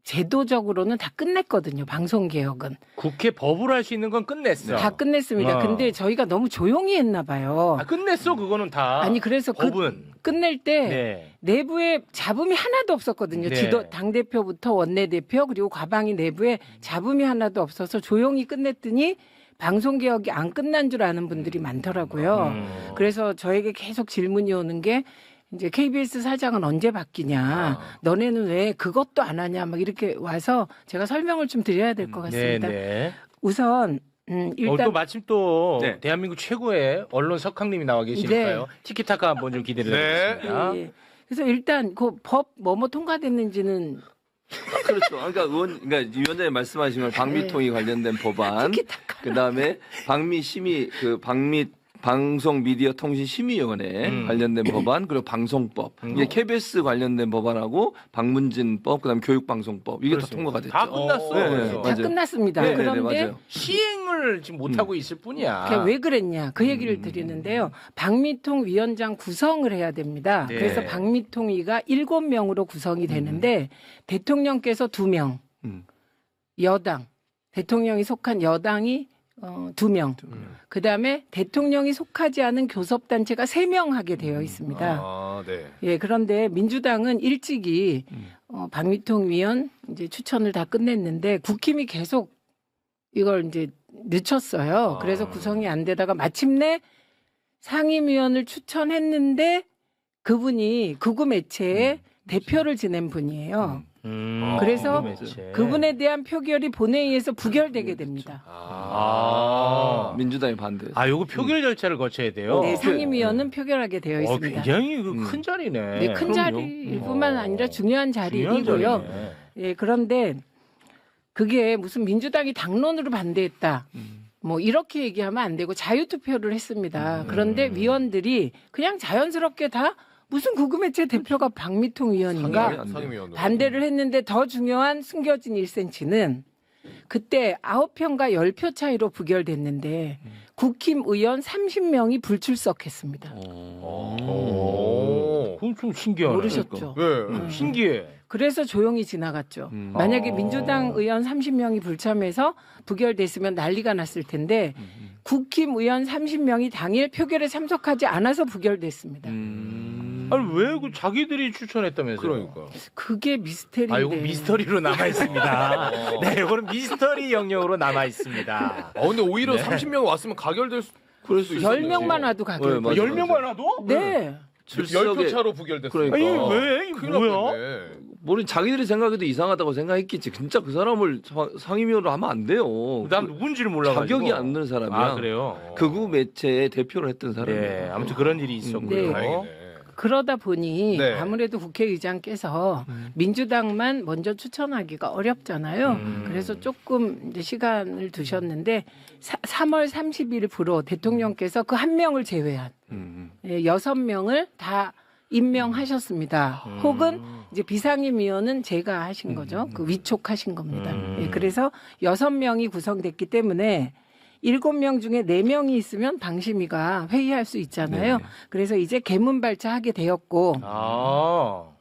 Speaker 10: 제도적으로는 다 끝냈거든요. 방송 개혁은
Speaker 6: 국회 법으로 할 수 있는 건 끝냈어.
Speaker 10: 다 끝냈습니다. 근데 저희가 너무 조용히 했나 봐요.
Speaker 6: 끝냈어 그거는 다.
Speaker 10: 아니 그래서
Speaker 6: 법은.
Speaker 10: 끝낼 때
Speaker 6: 네.
Speaker 10: 내부에 잡음이 하나도 없었거든요.
Speaker 6: 네.
Speaker 10: 당 대표부터 원내대표 그리고 과방위 내부에 잡음이 하나도 없어서 조용히 끝냈더니 방송 개혁이 안 끝난 줄 아는 분들이 많더라고요. 그래서 저에게 계속 질문이 오는 게 이제 KBS 사장은 언제 바뀌냐? 너네는 왜 그것도 안 하냐? 막 이렇게 와서 제가 설명을 좀 드려야 될 것 같습니다.
Speaker 6: 네.
Speaker 10: 우선 일단
Speaker 6: 또 마침 또
Speaker 11: 네.
Speaker 6: 대한민국 최고의 언론 석학님이 나와 계시니까요.
Speaker 10: 네.
Speaker 6: 티키타카 한번 좀 기대를
Speaker 7: 네.
Speaker 6: 해보겠습니다.
Speaker 10: 예. 그래서 일단 그 법 뭐뭐 통과됐는지는
Speaker 11: 그렇죠. 그러니까 위원장님 말씀하신 걸 방미통이 관련된 법안, 그 다음에 방송 미디어 통신 심의위원회 관련된 법안, 그리고 방송법, 이게 KBS 관련된 법안하고 방문진법, 그다음 교육방송법 이게 다 통과가 됐죠.
Speaker 6: 다 끝났어.
Speaker 11: 네,
Speaker 6: 그래서.
Speaker 10: 다
Speaker 11: 맞아요.
Speaker 10: 끝났습니다.
Speaker 11: 네, 네,
Speaker 10: 그런데
Speaker 11: 맞아요.
Speaker 6: 시행을 지금 못 하고 있을 뿐이야.
Speaker 10: 그게 왜 그랬냐 그 얘기를 드리는데요. 방미통 위원장 구성을 해야 됩니다.
Speaker 6: 네.
Speaker 10: 그래서 방미통위가 7명으로 구성이 되는데 대통령께서 2명, 여당 대통령이 속한 여당이 2명, 그 다음에 대통령이 속하지 않은 교섭단체가 3명 하게 되어 있습니다.
Speaker 7: 아, 네.
Speaker 10: 예, 그런데 민주당은 일찍이 방미통 위원 이제 추천을 다 끝냈는데 국힘이 계속 이걸 이제 늦췄어요. 그래서 구성이 안 되다가 마침내 상임위원을 추천했는데 그분이 극우 매체의 대표를 지낸 분이에요. 그래서 그분에 대한 표결이 본회의에서 부결되게 됩니다.
Speaker 11: 민주당이 반대.
Speaker 6: 요거 표결 절차를 거쳐야 돼요.
Speaker 10: 네, 상임위원은 표결하게 되어 있습니다.
Speaker 6: 굉장히 큰 자리네.
Speaker 10: 네, 큰 자리뿐만 아니라 중요한 자리이고요.
Speaker 6: 중요한 자리네.
Speaker 10: 예, 그런데 그게 무슨 민주당이 당론으로 반대했다. 뭐 이렇게 얘기하면 안 되고 자유투표를 했습니다. 그런데 위원들이 그냥 자연스럽게 다 무슨 국음매체 대표가 방미통 위원인가
Speaker 7: 상임위원으로.
Speaker 10: 반대를 했는데 더 중요한 숨겨진 1cm는 그때 9표가 10표 차이로 부결됐는데 국힘 의원 30명이 불출석했습니다.
Speaker 6: 그건 좀 신기하네.
Speaker 10: 모르셨죠?
Speaker 7: 네.
Speaker 6: 신기해.
Speaker 10: 그래서 조용히 지나갔죠. 만약에 민주당 의원 30명이 불참해서 부결됐으면 난리가 났을 텐데 국힘 의원 30명이 당일 표결에 참석하지 않아서 부결됐습니다.
Speaker 6: 아니 왜 그 자기들이 추천했다면서요?
Speaker 7: 그러니까.
Speaker 10: 그게 미스테리인데.
Speaker 6: 이거 미스터리로 남아 있습니다. 네, 이거는 미스터리 영역으로 남아 있습니다.
Speaker 7: 근데 오히려 30명 왔으면 가결될 수 그럴 수 있어요.
Speaker 10: 10명만 와도 가결.
Speaker 11: 맞아,
Speaker 6: 10명만 와도?
Speaker 10: 네.
Speaker 7: 10표 차로 부결됐어요.
Speaker 11: 그러니까.
Speaker 6: 아니 왜? 이게
Speaker 7: 큰일
Speaker 6: 뭐야?
Speaker 7: 났네.
Speaker 11: 모르는 자기들이 생각해도 이상하다고 생각했겠지. 진짜 그 사람을 상임위원으로 하면 안 돼요.
Speaker 6: 난 누군지를 몰라가지고.
Speaker 11: 자격이 안 되는 사람이야.
Speaker 6: 그래요?
Speaker 11: 극우 매체의 대표를 했던 사람이에요.
Speaker 6: 네, 아무튼 그런 일이 있었고요.
Speaker 10: 네.
Speaker 7: 다행이네.
Speaker 10: 그러다 보니
Speaker 7: 네.
Speaker 10: 아무래도 국회의장께서 민주당만 먼저 추천하기가 어렵잖아요. 그래서 조금 이제 시간을 두셨는데 3월 30일부로 대통령께서 그 한 명을 제외한 6명을 다 임명하셨습니다. 혹은 이제 비상임위원은 제가 하신 거죠. 그 위촉하신 겁니다. 예, 그래서 6명이 구성됐기 때문에 7명 중에 4명이 있으면 방심위가 회의할 수 있잖아요. 그래서 이제 개문발차하게 되었고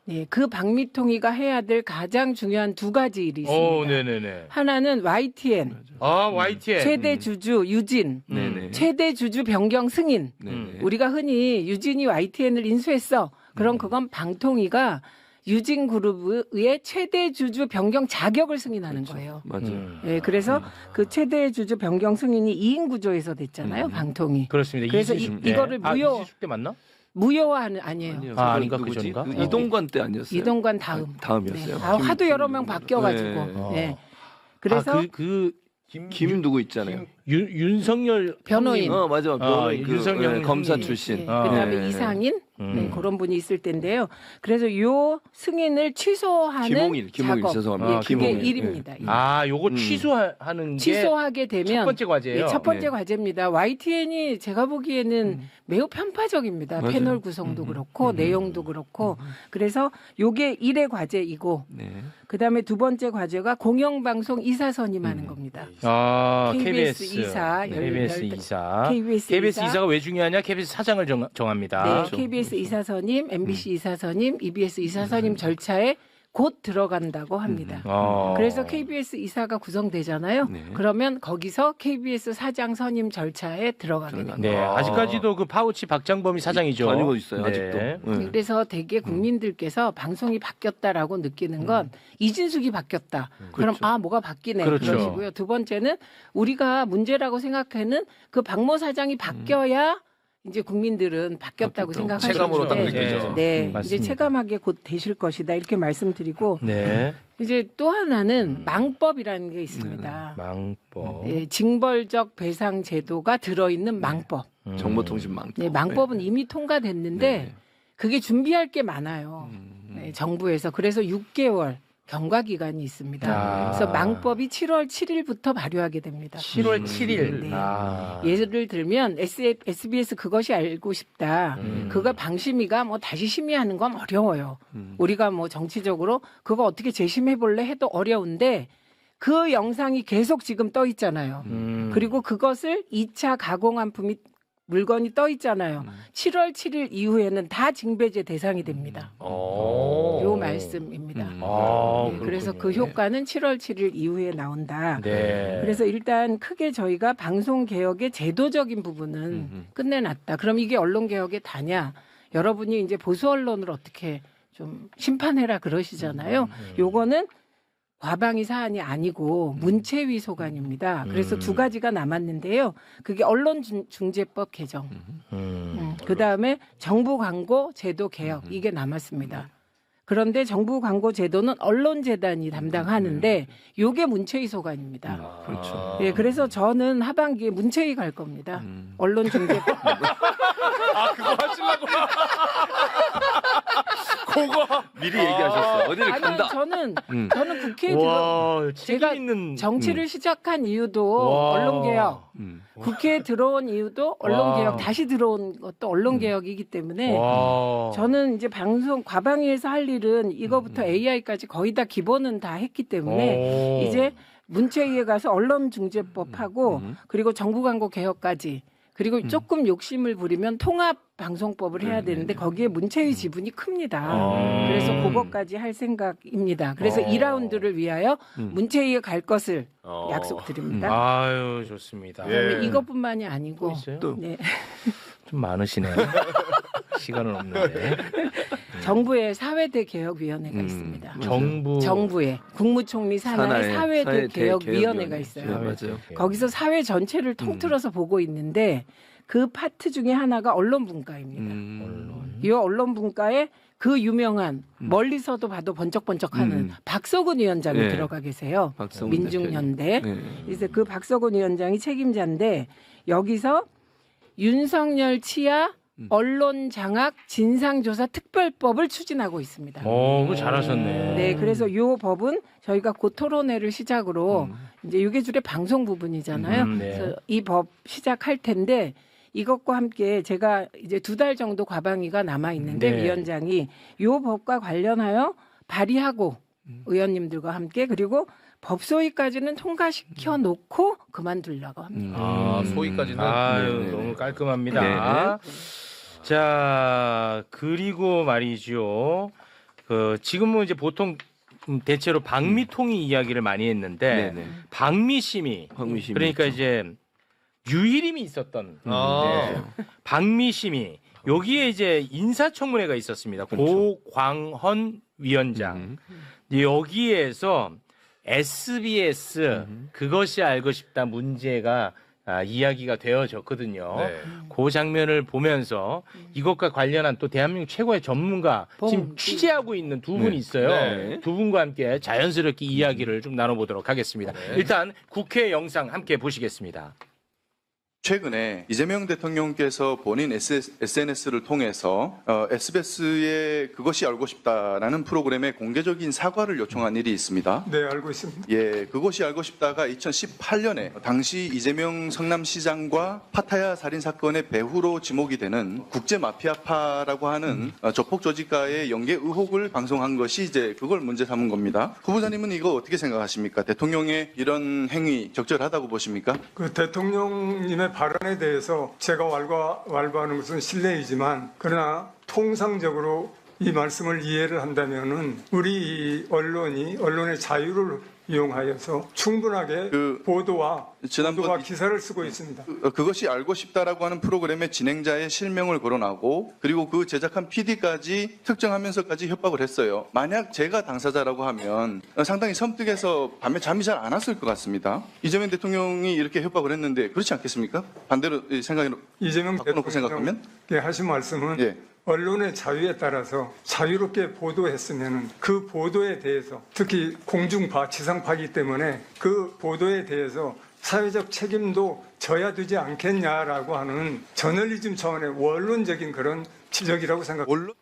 Speaker 10: 네, 그 박미통이가 해야 될 가장 중요한 두 가지 일이 있습니다.
Speaker 6: 네네네.
Speaker 10: 하나는 YTN,
Speaker 6: YTN.
Speaker 10: 최대 주주 유진,
Speaker 11: 네네.
Speaker 10: 최대 주주 변경 승인.
Speaker 11: 네네.
Speaker 10: 우리가 흔히 유진이 YTN을 인수했어. 그럼 그건 방통위가 유진 그룹의 최대 주주 변경 자격을 승인하는 거예요.
Speaker 11: 맞아요.
Speaker 10: 네, 그래서 그 최대 주주 변경 승인이 2인 구조에서 됐잖아요, 방통위.
Speaker 6: 그렇습니다.
Speaker 10: 그래서
Speaker 6: 이지숙.
Speaker 10: 이거를 무효
Speaker 6: 이지숙 때 맞나?
Speaker 10: 무효화는 아니에요.
Speaker 11: 아니요.
Speaker 6: 아닌가,
Speaker 11: 누구지?
Speaker 6: 그 전인가?
Speaker 11: 이동관 때 아니었어요?
Speaker 10: 이동관 다음.
Speaker 11: 다음이었어요.
Speaker 10: 네. 하도 여러 명 바뀌어가지고. 네. 그래서
Speaker 11: 김 누구 있잖아요.
Speaker 6: 윤석열
Speaker 10: 변호인.
Speaker 11: 맞아. 변호인
Speaker 6: 윤석열
Speaker 11: 검사
Speaker 10: 네,
Speaker 11: 출신.
Speaker 10: 네. 그다음에
Speaker 11: 네.
Speaker 10: 이상인 네, 그런 분이 있을 텐데요. 그래서 요 승인을 취소하는
Speaker 11: 김홍일
Speaker 10: 작업.
Speaker 11: 죄송합니다.
Speaker 10: 네, 그게
Speaker 11: 김홍일.
Speaker 10: 일입니다.
Speaker 6: 요거 취소하는 게
Speaker 10: 취소하게 되면
Speaker 6: 첫 번째 과제예요.
Speaker 10: 네, 첫 번째
Speaker 11: 네.
Speaker 10: 과제입니다. YTN이 제가 보기에는 매우 편파적입니다.
Speaker 11: 맞아요.
Speaker 10: 패널 구성도 그렇고 내용도 그렇고 그래서 요게 1의 과제이고
Speaker 11: 네.
Speaker 10: 그다음에 두 번째 과제가 공영방송 이사 선임하는 겁니다.
Speaker 6: KBS
Speaker 10: 이사,
Speaker 6: KBS 이사.
Speaker 10: KBS 이사.
Speaker 6: 이사가 왜 중요하냐? KBS 사장을 정합니다.
Speaker 10: 네, KBS 이사 선임, MBC 이사 선임, EBS 이사 선임 절차에 곧 들어간다고 합니다. 그래서 KBS 이사가 구성되잖아요.
Speaker 11: 네.
Speaker 10: 그러면 거기서 KBS 사장 선임 절차에 들어가게 됩니다.
Speaker 6: 네, 아직까지도 그 파우치 박장범이 사장이죠.
Speaker 11: 다니고 있어요.
Speaker 6: 네.
Speaker 11: 아직도. 네.
Speaker 10: 그래서 대개 국민들께서 방송이 바뀌었다라고 느끼는 건 이진숙이 바뀌었다. 그럼
Speaker 11: 그렇죠.
Speaker 10: 뭐가 바뀌네
Speaker 6: 그렇죠.
Speaker 10: 그러시고요. 두 번째는 우리가 문제라고 생각하는 그 박모 사장이 바뀌어야 이제 국민들은 바뀌었다고 생각하시는데
Speaker 7: 체감으로 딱 느끼죠.
Speaker 10: 네, 이제
Speaker 6: 맞습니다.
Speaker 10: 체감하게 곧 되실 것이다 이렇게 말씀드리고
Speaker 6: 네.
Speaker 10: 이제 또 하나는 망법이라는 게 있습니다.
Speaker 6: 망법.
Speaker 10: 네, 징벌적 배상 제도가 들어있는 망법.
Speaker 11: 정보통신망.
Speaker 10: 네, 망법은 이미 통과됐는데
Speaker 11: 네.
Speaker 10: 그게 준비할 게 많아요. 네, 정부에서 그래서 6개월 경과 기간이 있습니다. 그래서 망법이 7월 7일부터 발효하게 됩니다.
Speaker 6: 7월 7일.
Speaker 10: 네. 예를 들면 SBS 그것이 알고 싶다. 그거 방심위가 뭐 다시 심의하는 건 어려워요. 우리가 뭐 정치적으로 그거 어떻게 재심해 볼래 해도 어려운데 그 영상이 계속 지금 떠 있잖아요. 그리고 그것을 2차 가공한 물건이 떠 있잖아요. 7월 7일 이후에는 다 징배제 대상이 됩니다. 요 말씀입니다. 네, 그래서 그 효과는 7월 7일 이후에 나온다.
Speaker 6: 네.
Speaker 10: 그래서 일단 크게 저희가 방송 개혁의 제도적인 부분은 끝내놨다. 그럼 이게 언론 개혁의 다냐? 여러분이 이제 보수 언론을 어떻게 좀 심판해라 그러시잖아요. 요거는 과방위 사안이 아니고 문체위 소관입니다. 그래서 두 가지가 남았는데요. 그게 언론중재법 개정, 그다음에 정부 광고 제도 개혁 이게 남았습니다. 그런데 정부 광고 제도는 언론재단이 담당하는데 요게 문체위 소관입니다.
Speaker 11: 그렇죠.
Speaker 10: 네, 그래서 저는 하반기에 문체위 갈 겁니다. 언론중재법.
Speaker 7: 그거 하시려고. 그거
Speaker 11: 미리 얘기하셨어요. 어디를
Speaker 10: 아니,
Speaker 11: 간다.
Speaker 10: 저는 국회에 들어 제가 정치를 시작한 이유도 언론개혁, 국회에 들어온 이유도 언론개혁, 다시 들어온 것도 언론개혁이기 때문에 저는 이제 방송 과방위에서 할 일은 이거부터 AI까지 거의 다 기본은 다 했기 때문에 이제 문체위에 가서 언론중재법하고 그리고 정부광고 개혁까지 그리고 조금 욕심을 부리면 통합방송법을 해야 되는데 거기에 문체위 지분이 큽니다. 그래서 그것까지 할 생각입니다. 그래서 2라운드를 위하여 문체위에 갈 것을 약속드립니다.
Speaker 6: 아유, 좋습니다.
Speaker 10: 그다음에 이것뿐만이 아니고
Speaker 6: 있어요?
Speaker 10: 네.
Speaker 6: 좀 많으시네. 시간은 없는데.
Speaker 10: 정부의 사회대 개혁위원회가 있습니다. 정부의 국무총리 산하의 사회대 개혁위원회가 있어요.
Speaker 11: 맞아요.
Speaker 10: 거기서 사회 전체를 통틀어서 보고 있는데 그 파트 중에 하나가 언론 분과입니다. 이 언론 분과에 그 유명한 멀리서도 봐도 번쩍번쩍하는 박서군 위원장이
Speaker 11: 네.
Speaker 10: 들어가 계세요.
Speaker 11: 박서군
Speaker 10: 민중연대.
Speaker 11: 네.
Speaker 10: 그래서 그 박서군 위원장이 책임자인데 여기서 윤석열 치하 언론 장악 진상조사 특별법을 추진하고 있습니다.
Speaker 6: 그거 잘하셨네.
Speaker 10: 네, 그래서 이 법은 저희가 곧 토론회를 시작으로 이제 유계줄의 방송 부분이잖아요.
Speaker 6: 네.
Speaker 10: 그래서 이 법 시작할 텐데 이것과 함께 제가 이제 2달 정도 과방위가 남아 있는데
Speaker 6: 네.
Speaker 10: 위원장이 이 법과 관련하여 발의하고 의원님들과 함께 그리고 법소위까지는 통과시켜 놓고 그만두려고 합니다.
Speaker 7: 소위까지는
Speaker 6: 아유, 너무 깔끔합니다. 자, 그리고 말이죠. 지금은 이제 보통 대체로 박미통이 이야기를 많이 했는데
Speaker 11: 네네.
Speaker 6: 박미심이
Speaker 11: 박미심이
Speaker 6: 그러니까
Speaker 11: 있죠.
Speaker 6: 이제 유일임이 있었던 박미심이 여기에 이제 인사청문회가 있었습니다.
Speaker 11: 그렇죠.
Speaker 6: 고광헌 위원장 여기에서 SBS 그것이 알고 싶다 문제가 이야기가 되어졌거든요.
Speaker 7: 네.
Speaker 6: 그 장면을 보면서 이것과 관련한 또 대한민국 최고의 전문가 지금 취재하고 있는 두 분이 있어요.
Speaker 7: 네.
Speaker 6: 두 분과 함께 자연스럽게 이야기를 좀 나눠보도록 하겠습니다. 일단 국회 영상 함께 보시겠습니다.
Speaker 12: 최근에 이재명 대통령께서 본인 SNS를 통해서 SBS의 그것이 알고 싶다라는 프로그램에 공개적인 사과를 요청한 일이 있습니다.
Speaker 13: 네, 알고 있습니다.
Speaker 12: 예, 그것이 알고 싶다가 2018년에 당시 이재명 성남시장과 파타야 살인 사건의 배후로 지목이 되는 국제 마피아파라고 하는 조폭 조직과의 연계 의혹을 방송한 것이 이제 그걸 문제 삼은 겁니다. 후보자님은 이거 어떻게 생각하십니까? 대통령의 이런 행위 적절하다고 보십니까?
Speaker 13: 그 대통령님의 발언에 대해서 제가 왈가왈부하는 것은 실례이지만 그러나 통상적으로 이 말씀을 이해를 한다면은 우리 언론의 자유를 이용하여서 충분하게 보도와 기사를 쓰고 있습니다.
Speaker 12: 그것이 알고 싶다라고 하는 프로그램의 진행자의 실명을 거론하고 그리고 그 제작한 PD까지 특정하면서까지 협박을 했어요. 만약 제가 당사자라고 하면 상당히 섬뜩해서 밤에 잠이 잘 안 왔을 것 같습니다. 이재명 대통령이 이렇게 협박을 했는데 그렇지 않겠습니까? 반대로 생각을
Speaker 13: 이재명
Speaker 12: 바꿔놓고 생각하면?
Speaker 13: 대통령께 하신 말씀은
Speaker 12: 예.
Speaker 13: 언론의 자유에 따라서 자유롭게 보도했으면 그 보도에 대해서 특히 공중파, 지상파이기 때문에 그 보도에 대해서 사회적 책임도 져야 되지 않겠냐라고 하는 저널리즘 차원의 원론적인 그런 지적이라고 생각합니다.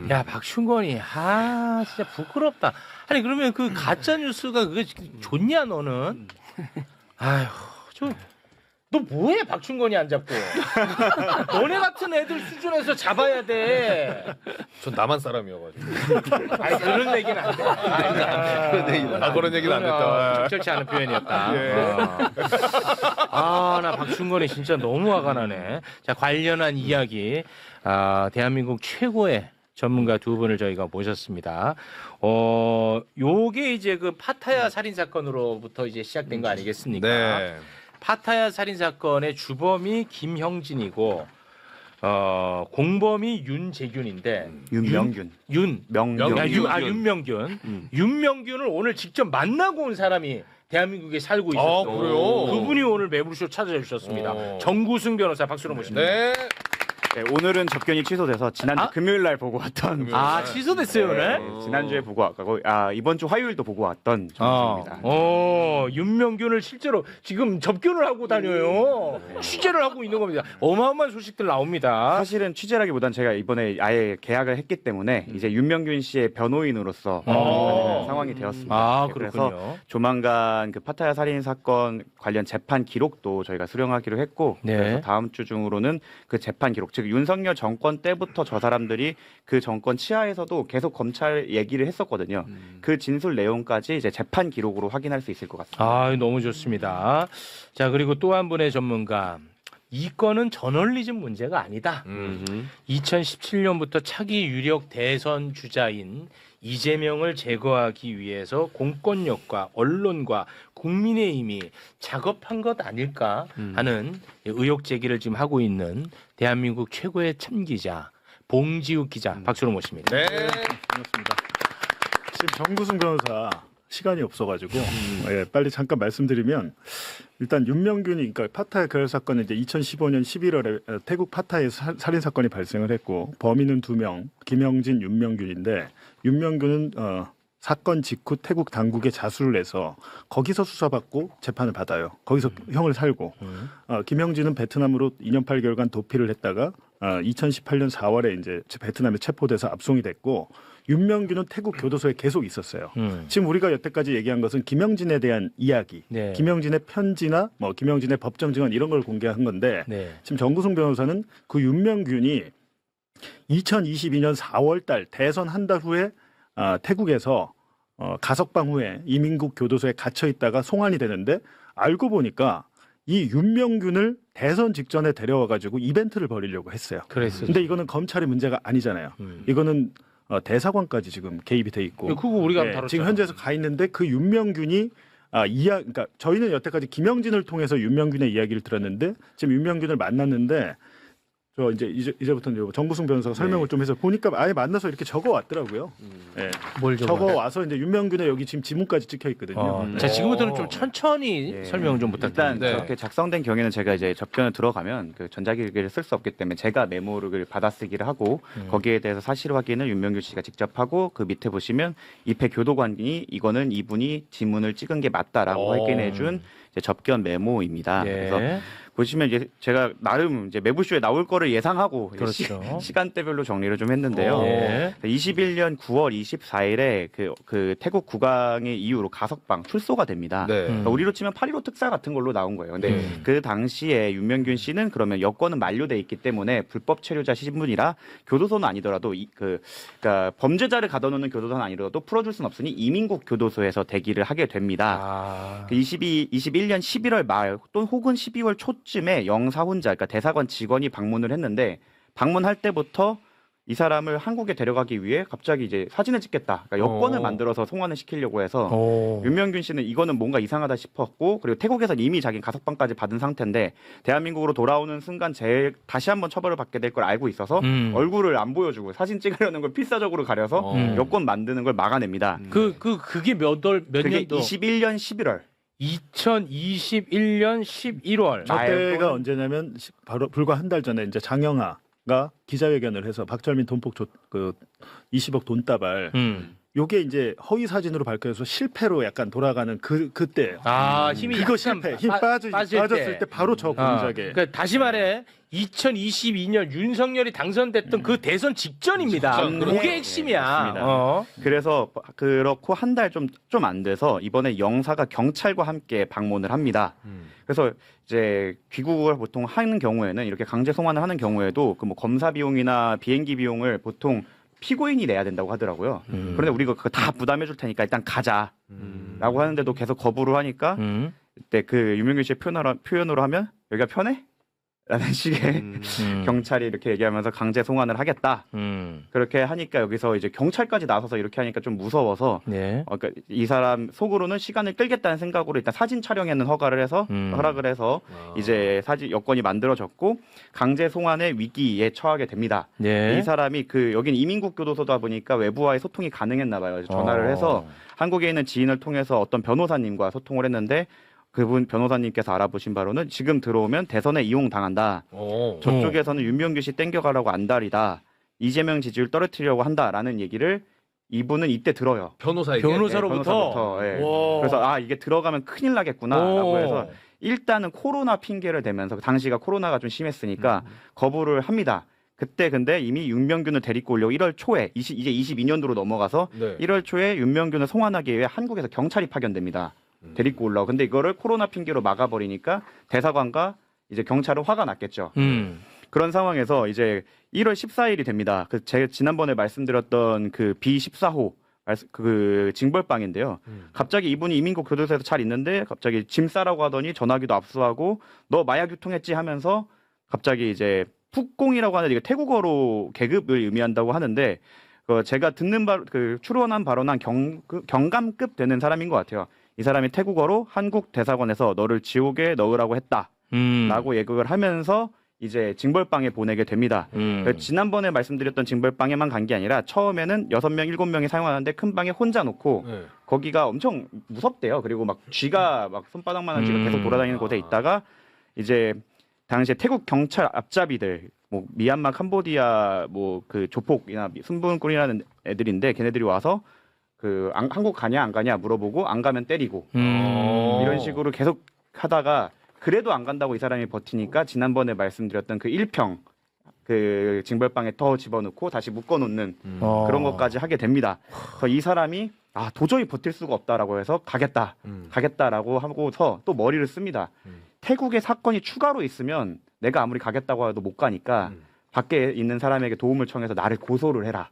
Speaker 6: 야 박충건이 진짜 부끄럽다. 아니 그러면 그 가짜 뉴스가 그게 좋냐 너는? 아휴 너 뭐해 박충건이 안 잡고? 너네 같은 애들 수준에서 잡아야 돼.
Speaker 7: 전 남한 사람이어가지고.
Speaker 6: 아니 그런 얘기는 안 돼.
Speaker 7: 그런 얘기는 안 됐다.
Speaker 6: 적절치 않은 표현이었다.
Speaker 7: 예.
Speaker 6: 나 박충건이 진짜 너무 화가 나네. 자 관련한 이야기 대한민국 최고의 전문가 두 분을 저희가 모셨습니다. 요게 이제 그 파타야 살인 사건으로부터 이제 시작된 거 아니겠습니까?
Speaker 7: 네.
Speaker 6: 파타야 살인 사건의 주범이 김형진이고 공범이 윤재균인데
Speaker 8: 윤명균.
Speaker 6: 윤명균. 윤명균을 오늘 직접 만나고 온 사람이 대한민국에 살고 있었어.
Speaker 7: 그래요?
Speaker 6: 그분이 오늘 매불쇼 찾아주셨습니다. 정구승 변호사 박수로 모십니다.
Speaker 7: 네.
Speaker 14: 네, 오늘은 접견이 취소돼서 지난주 금요일 날 보고 왔던
Speaker 6: 취소됐어요 오늘?
Speaker 14: 지난주에 보고 왔고 이번 주 화요일도 보고 왔던 정수입니다.
Speaker 6: 윤명균을 실제로 지금 접견을 하고 다녀요. 취재를 하고 있는 겁니다. 어마어마한 소식들 나옵니다.
Speaker 14: 사실은 취재라기보단 제가 이번에 아예 계약을 했기 때문에 이제 윤명균 씨의 변호인으로서 하는 상황이 되었습니다. 그래서 조만간 그 파타야 살인 사건 관련 재판 기록도 저희가 수령하기로 했고 그래서 다음 주 중으로는 그 재판 기록 즉 윤석열 정권 때부터 저 사람들이 그 정권 치하에서도 계속 검찰 얘기를 했었거든요. 그 진술 내용까지 이제 재판 기록으로 확인할 수 있을 것 같습니다.
Speaker 6: 너무 좋습니다. 자 그리고 또 한 분의 전문가. 이 건은 저널리즘 문제가 아니다. 2017년부터 차기 유력 대선 주자인 이재명을 제거하기 위해서 공권력과 언론과 국민의힘이 작업한 것 아닐까 하는 의혹 제기를 지금 하고 있는 대한민국 최고의 참기자 봉지욱 기자 박수로 모십니다.
Speaker 7: 네.
Speaker 8: 반갑습니다. 지금 정구승 변호사 시간이 없어가지고 빨리 잠깐 말씀드리면 일단 윤명균이 그러니까 파타야 계열 사건은 이제 2015년 11월에 태국 파타야에서 살인 사건이 발생을 했고 범인은 2명 김형진, 윤명균인데 윤명균은 사건 직후 태국 당국에 자수를 해서 거기서 수사받고 재판을 받아요. 거기서 형을 살고 김형진은 베트남으로 2년 8개월간 도피를 했다가 2018년 4월에 이제 베트남에 체포돼서 압송이 됐고 윤명균은 태국 교도소에 계속 있었어요. 지금 우리가 여태까지 얘기한 것은 김형진에 대한 이야기, 김형진의 편지나 뭐 김형진의 법정 증언 이런 걸 공개한 건데 지금 정구승 변호사는 그 윤명균이 2022년 4월 달 대선 한 달 후에 태국에서 가석방 후에 이민국 교도소에 갇혀 있다가 송환이 되는데 알고 보니까 이 윤명균을 대선 직전에 데려와 가지고 이벤트를 벌이려고 했어요. 근데 이거는 검찰의 문제가 아니잖아요. 이거는 대사관까지 지금 개입이 돼 있고.
Speaker 6: 그거 우리가
Speaker 8: 네,
Speaker 6: 다뤘잖아.
Speaker 8: 지금 현재에서 가 있는데 그 윤명균이 그러니까 저희는 여태까지 김영진을 통해서 윤명균의 이야기를 들었는데 지금 윤명균을 만났는데 저 이제부터 정구승 변호사가 설명을 좀 해서 보니까 아예 만나서 이렇게 적어 왔더라고요. 네.
Speaker 6: 뭘
Speaker 8: 적어 와서 이제 윤명균의 여기 지금 지문까지 찍혀 있거든요.
Speaker 6: 자, 지금부터는 좀 천천히 설명 좀
Speaker 14: 일단
Speaker 6: 부탁드립니다.
Speaker 14: 저렇게 작성된 경우에는 제가 이제 접견을 들어가면 그 전자기기를 쓸 수 없기 때문에 제가 메모를 받아쓰기를 하고 거기에 대해서 사실 확인을 윤명균 씨가 직접 하고 그 밑에 보시면 입회 교도관이 이거는 이분이 지문을 찍은 게 맞다라고 확인해준 접견 메모입니다. 그래서 보시면 이제 제가 나름 이제 매부쇼에 나올 거를 예상하고
Speaker 6: 그렇죠.
Speaker 14: 시간대별로 정리를 좀 했는데요. 21년 9월 24일에 그 태국 국왕의 이유로 가석방 출소가 됩니다. 그러니까 우리로 치면 8.15 특사 같은 걸로 나온 거예요. 근데 그 당시에 윤명균 씨는 그러면 여권은 만료돼 있기 때문에 불법 체류자 신분이라 교도소는 아니더라도 그러니까 범죄자를 가둬놓는 교도소는 아니더라도 풀어줄 수는 없으니 이민국 교도소에서 대기를 하게 됩니다. 21년 11월 말 또는 혹은 12월 초쯤에 영사훈자, 그러니까 대사관 직원이 방문을 했는데 방문할 때부터 이 사람을 한국에 데려가기 위해 갑자기 이제 사진을 찍겠다, 그러니까 여권을 만들어서 송환을 시키려고 해서 윤명균 씨는 이거는 뭔가 이상하다 싶었고 그리고 태국에서 이미 자기 가석방까지 받은 상태인데 대한민국으로 돌아오는 순간 다시 한번 처벌을 받게 될 걸 알고 있어서 얼굴을 안 보여주고 사진 찍으려는 걸 필사적으로 가려서 여권 만드는 걸 막아냅니다.
Speaker 6: 그게 몇
Speaker 14: 그게
Speaker 6: 년도?
Speaker 14: 21년 11월.
Speaker 6: 2021년 11월.
Speaker 8: 저때가 언제냐면 바로 불과 한 달 전에 이제 장영하가 기자회견을 해서 박철민 돈폭 20억 돈다발 요게 이제 허위 사진으로 밝혀져서 실패로 약간 돌아가는 그때
Speaker 6: 힘이
Speaker 8: 그거 실패 힘 빠졌을 때 바로 저 공작에
Speaker 6: 그러니까 다시 말해 2022년 윤석열이 당선됐던 그 대선 직전입니다. 그게 핵심이야.
Speaker 14: 그래서 그렇고 한 달 좀 안 돼서 이번에 영사가 경찰과 함께 방문을 합니다. 그래서 이제 귀국을 보통 하는 경우에는 이렇게 강제 송환을 하는 경우에도 그 뭐 검사 비용이나 비행기 비용을 보통 피고인이 내야 된다고 하더라고요. 그런데 우리가 그거 다 부담해 줄 테니까 일단 가자라고 하는데도 계속 거부를 하니까 그때 그 유명균 씨의 표현으로 하면 여기가 편해? 라는 식의 경찰이 이렇게 얘기하면서 강제 송환을 하겠다. 그렇게 하니까 여기서 이제 경찰까지 나서서 이렇게 하니까 좀 무서워서 그러니까 이 사람 속으로는 시간을 끌겠다는 생각으로 일단 사진 촬영에는 허락을 해서 이제 사진 여건이 만들어졌고 강제 송환의 위기에 처하게 됩니다. 이 사람이 여긴 이민국 교도소다 보니까 외부와의 소통이 가능했나 봐요. 그래서 전화를 해서 한국에 있는 지인을 통해서 어떤 변호사님과 소통을 했는데 그분 변호사님께서 알아보신 바로는 지금 들어오면 대선에 이용당한다. 저쪽에서는 윤명균 씨 땡겨가라고 안달이다. 이재명 지지율 떨어뜨리려고 한다라는 얘기를 이분은 이때 들어요.
Speaker 6: 변호사로부터.
Speaker 14: 그래서 이게 들어가면 큰일 나겠구나라고 해서 일단은 코로나 핑계를 대면서 당시가 코로나가 좀 심했으니까 거부를 합니다. 그때 근데 이미 윤명균을 데리고 오려고 1월 초에 이제 22년도로 넘어가서 1월 초에 윤명균을 송환하기 위해 한국에서 경찰이 파견됩니다. 데리고 올라오고. 근데 이거를 코로나 핑계로 막아버리니까 대사관과 이제 경찰은 화가 났겠죠. 그런 상황에서 이제 1월 14일이 됩니다. 제가 지난번에 말씀드렸던 그 B14호 그 징벌방인데요. 갑자기 이분이 이민국 교도소에서 잘 있는데 갑자기 짐 싸라고 하더니 전화기도 압수하고 너 마약 유통했지 하면서 갑자기 이제 푹공이라고 하는데 이게 태국어로 계급을 의미한다고 하는데 제가 듣는 추론한 발언한 경감급 되는 사람인 것 같아요. 이 사람이 태국어로 한국 대사관에서 너를 지옥에 넣으라고 했다라고 예고를 하면서 이제 징벌방에 보내게 됩니다. 지난번에 말씀드렸던 징벌방에만 간 게 아니라 처음에는 6명, 7명이 사용하는데 큰 방에 혼자 놓고 거기가 엄청 무섭대요. 그리고 막 쥐가 막 손바닥만한 쥐가 계속 돌아다니는 곳에 있다가 이제 당시에 태국 경찰 앞잡이들 뭐 미얀마, 캄보디아 뭐 그 조폭이나 순분꾼이라는 애들인데 걔네들이 와서 한국 가냐 안 가냐 물어보고 안 가면 때리고 이런 식으로 계속 하다가 그래도 안 간다고 이 사람이 버티니까 지난번에 말씀드렸던 그 1평 그 징벌방에 더 집어넣고 다시 묶어놓는 그런 것까지 하게 됩니다. 그래서 이 사람이 도저히 버틸 수가 없다라고 해서 가겠다라고 하고서 또 머리를 씁니다. 태국에 사건이 추가로 있으면 내가 아무리 가겠다고 해도 못 가니까 밖에 있는 사람에게 도움을 청해서 나를 고소를 해라.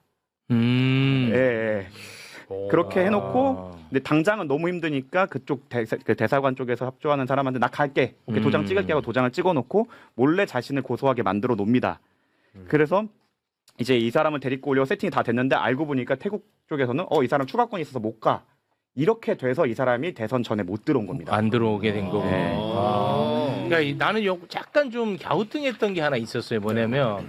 Speaker 14: 그렇게 해놓고 근데 당장은 너무 힘드니까 그쪽 대사관 쪽에서 협조하는 사람한테 나 갈게 도장 찍을게 하고 도장을 찍어놓고 몰래 자신을 고소하게 만들어 놓습니다. 그래서 이제 이 사람을 데리고 오려고 세팅이 다 됐는데 알고 보니까 태국 쪽에서는 이 사람 추가권이 있어서 못 가. 이렇게 돼서 이 사람이 대선 전에 못 들어온 겁니다.
Speaker 6: 안 들어오게 된 거고.
Speaker 14: 네.
Speaker 6: 그러니까 나는 약간 좀 갸우뚱했던 게 하나 있었어요. 뭐냐면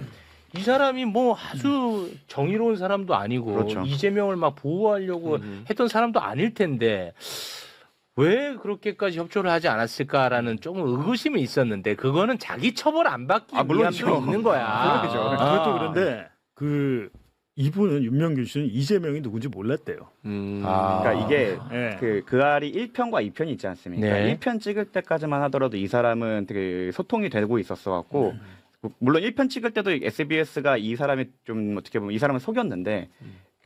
Speaker 6: 이 사람이 뭐 아주 정의로운 사람도 아니고
Speaker 14: 그렇죠.
Speaker 6: 이재명을 막 보호하려고 했던 사람도 아닐 텐데 왜 그렇게까지 협조를 하지 않았을까라는 조금 의구심이 있었는데 그거는 자기 처벌 안 받기 위함도 있는 거야.
Speaker 8: 그렇죠. 그것도 그런데 이분은 윤명균 씨는 이재명이 누군지 몰랐대요.
Speaker 14: 그러니까 이게 그 알이 1편과 2편이 있지 않습니까?
Speaker 6: 네.
Speaker 14: 1편 찍을 때까지만 하더라도 이 사람은 되게 소통이 되고 있었어 갖고 물론 1편 찍을 때도 SBS가 이 사람이 좀 어떻게 보면 이 사람을 속였는데